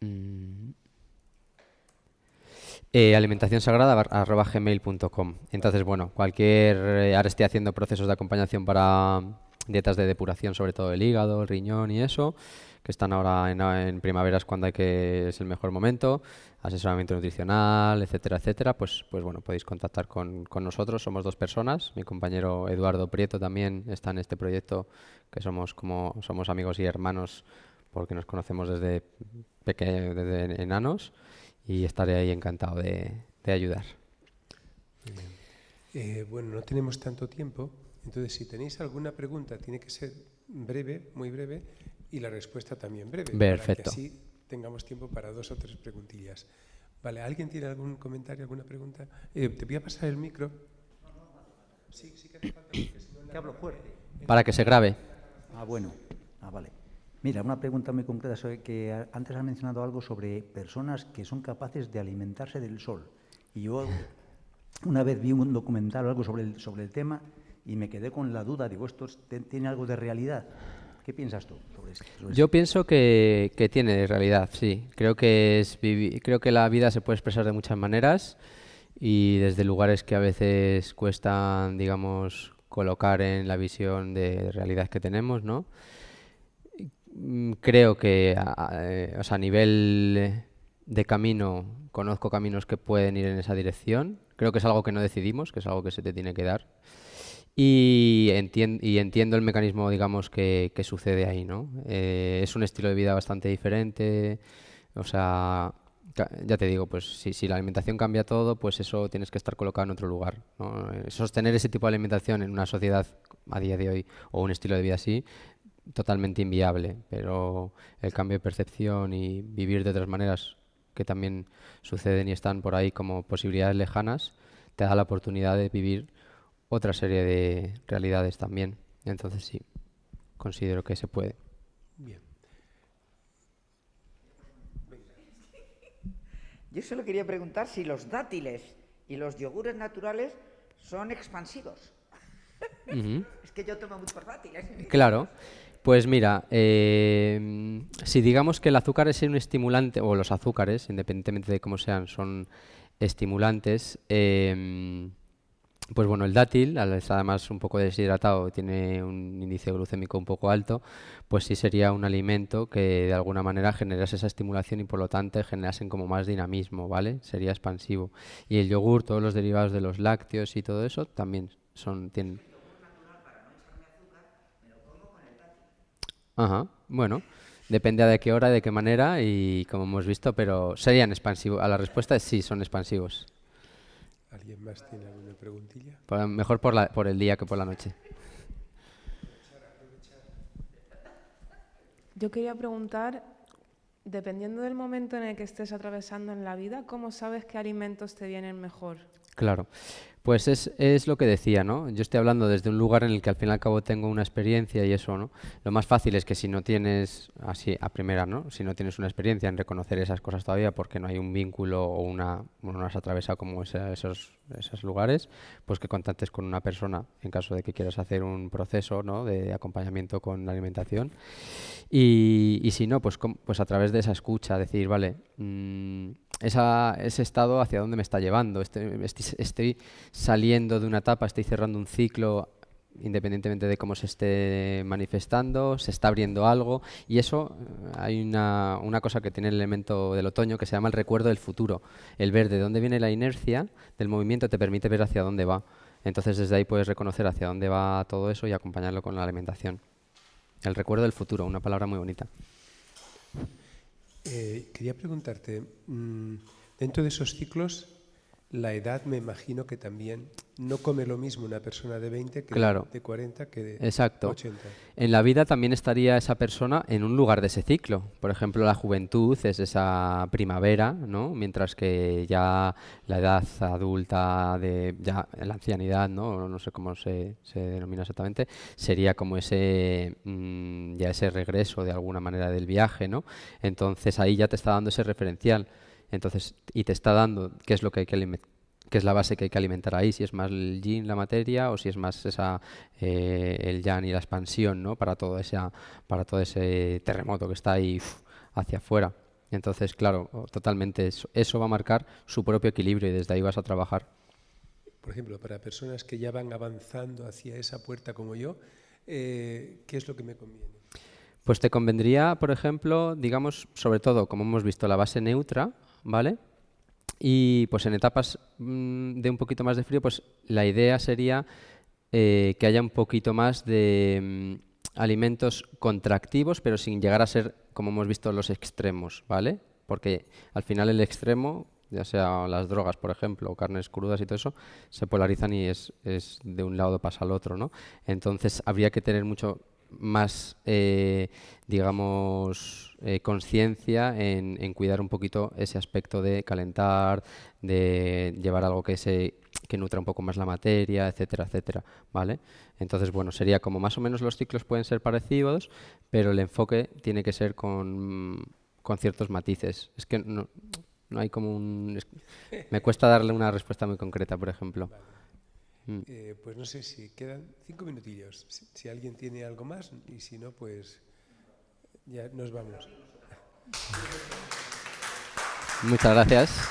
Mm, alimentacionsagrada@gmail.com. Entonces, bueno, ahora estoy haciendo procesos de acompañación para dietas de depuración, sobre todo el hígado, el riñón y eso, que están ahora en primavera es cuando es el mejor momento, asesoramiento nutricional, etcétera, etcétera. Pues bueno, podéis contactar con nosotros, somos 2 personas, mi compañero Eduardo Prieto también está en este proyecto, que somos amigos y hermanos porque nos conocemos desde enanos y estaré ahí encantado de ayudar. Muy bien. Bueno, no tenemos tanto tiempo, entonces si tenéis alguna pregunta tiene que ser breve, muy breve, y la respuesta también breve, para que Perfecto. así tengamos tiempo para 2 o 3 preguntillas. Vale, ¿alguien tiene algún comentario, alguna pregunta? Te voy a pasar el micro. Sí, sí que hace falta, porque si no... Que hablo fuerte. Para que se grabe. Bueno. Vale. Mira, una pregunta muy concreta sobre que antes has mencionado algo sobre personas que son capaces de alimentarse del sol. Y yo una vez vi un documental o algo sobre el tema y me quedé con la duda, digo, ¿esto tiene algo de realidad? ¿Qué piensas tú sobre esto? Yo pienso que tiene realidad, sí. Creo creo que la vida se puede expresar de muchas maneras y desde lugares que a veces cuestan, digamos, colocar en la visión de realidad que tenemos, ¿no? Creo que o sea, a nivel de camino conozco caminos que pueden ir en esa dirección. Creo que es algo que no decidimos, que es algo que se te tiene que dar. Y entiendo el mecanismo, digamos, que sucede ahí, ¿no? Es un estilo de vida bastante diferente. O sea, ya te digo, pues si la alimentación cambia todo, pues eso tienes que estar colocado en otro lugar, ¿no? Sostener ese tipo de alimentación en una sociedad a día de hoy o un estilo de vida así totalmente inviable, pero el cambio de percepción y vivir de otras maneras que también suceden y están por ahí como posibilidades lejanas, te da la oportunidad de vivir otra serie de realidades también. Entonces sí, considero que se puede. Bien. Yo solo quería preguntar si los dátiles y los yogures naturales son expansivos. Ujú. Es que yo tomo muchos dátiles. Claro, pues mira, si digamos que el azúcar es un estimulante, o los azúcares, independientemente de cómo sean, son estimulantes, pues bueno, el dátil, al estar además un poco deshidratado, tiene un índice glucémico un poco alto, pues sí sería un alimento que de alguna manera generase esa estimulación y por lo tanto generasen como más dinamismo, ¿vale? Sería expansivo. Y el yogur, todos los derivados de los lácteos y todo eso también tienen... Ajá, bueno, depende de qué hora, de qué manera y como hemos visto, pero serían expansivos. A la respuesta es sí, son expansivos. ¿Alguien más tiene alguna preguntilla? Mejor por el día que por la noche. Yo quería preguntar, dependiendo del momento en el que estés atravesando en la vida, ¿cómo sabes qué alimentos te vienen mejor? Claro, pues es lo que decía, ¿no? Yo estoy hablando desde un lugar en el que al fin y al cabo tengo una experiencia y eso, ¿no? Lo más fácil es que si no tienes, así a primera, ¿no? Si no tienes una experiencia en reconocer esas cosas todavía porque no hay un vínculo o no has atravesado como esos lugares, pues que contactes con una persona en caso de que quieras hacer un proceso, ¿no? De acompañamiento con la alimentación. Y si no, pues a través de esa escucha, decir, vale, ese estado hacia dónde me está llevando. Estoy saliendo de una etapa, estoy cerrando un ciclo, independientemente de cómo se esté manifestando, se está abriendo algo, y eso, hay una cosa que tiene el elemento del otoño que se llama el recuerdo del futuro. El ver de dónde viene la inercia del movimiento te permite ver hacia dónde va. Entonces desde ahí puedes reconocer hacia dónde va todo eso y acompañarlo con la alimentación. El recuerdo del futuro, una palabra muy bonita. Quería preguntarte, dentro de esos ciclos, la edad me imagino que también no come lo mismo una persona de 20 que Claro. de 40 que de Exacto. 80. En la vida también estaría esa persona en un lugar de ese ciclo. Por ejemplo, la juventud es esa primavera, ¿no? Mientras que ya la edad adulta, ya la ancianidad, ¿no? No sé cómo se denomina exactamente, sería como ya ese regreso de alguna manera del viaje, ¿no? Entonces ahí ya te está dando ese referencial. Entonces, y te está dando qué es lo que hay que qué es la base que hay que alimentar ahí, si es más el yin, la materia, o si es más el yang y la expansión, ¿no? Para todo ese terremoto que está ahí hacia afuera. Entonces, claro, totalmente eso va a marcar su propio equilibrio y desde ahí vas a trabajar. Por ejemplo, para personas que ya van avanzando hacia esa puerta como yo, ¿qué es lo que me conviene? Pues te convendría, por ejemplo, digamos, sobre todo, como hemos visto, la base neutra, ¿vale? Y pues en etapas de un poquito más de frío, pues la idea sería que haya un poquito más de alimentos contractivos, pero sin llegar a ser, como hemos visto, los extremos, ¿vale? Porque al final el extremo, ya sea las drogas, por ejemplo, o carnes crudas y todo eso, se polarizan y es de un lado pasa al otro, ¿no? Entonces habría que tener mucho más, digamos, conciencia en cuidar un poquito ese aspecto de calentar, de llevar algo que nutra un poco más la materia, etcétera, etcétera, ¿vale? Entonces, bueno, sería como más o menos los ciclos pueden ser parecidos, pero el enfoque tiene que ser con ciertos matices. Es que no hay como me cuesta darle una respuesta muy concreta, por ejemplo. Pues no sé si quedan 5 minutillos. Si alguien tiene algo más y si no, pues ya nos vamos. Muchas gracias.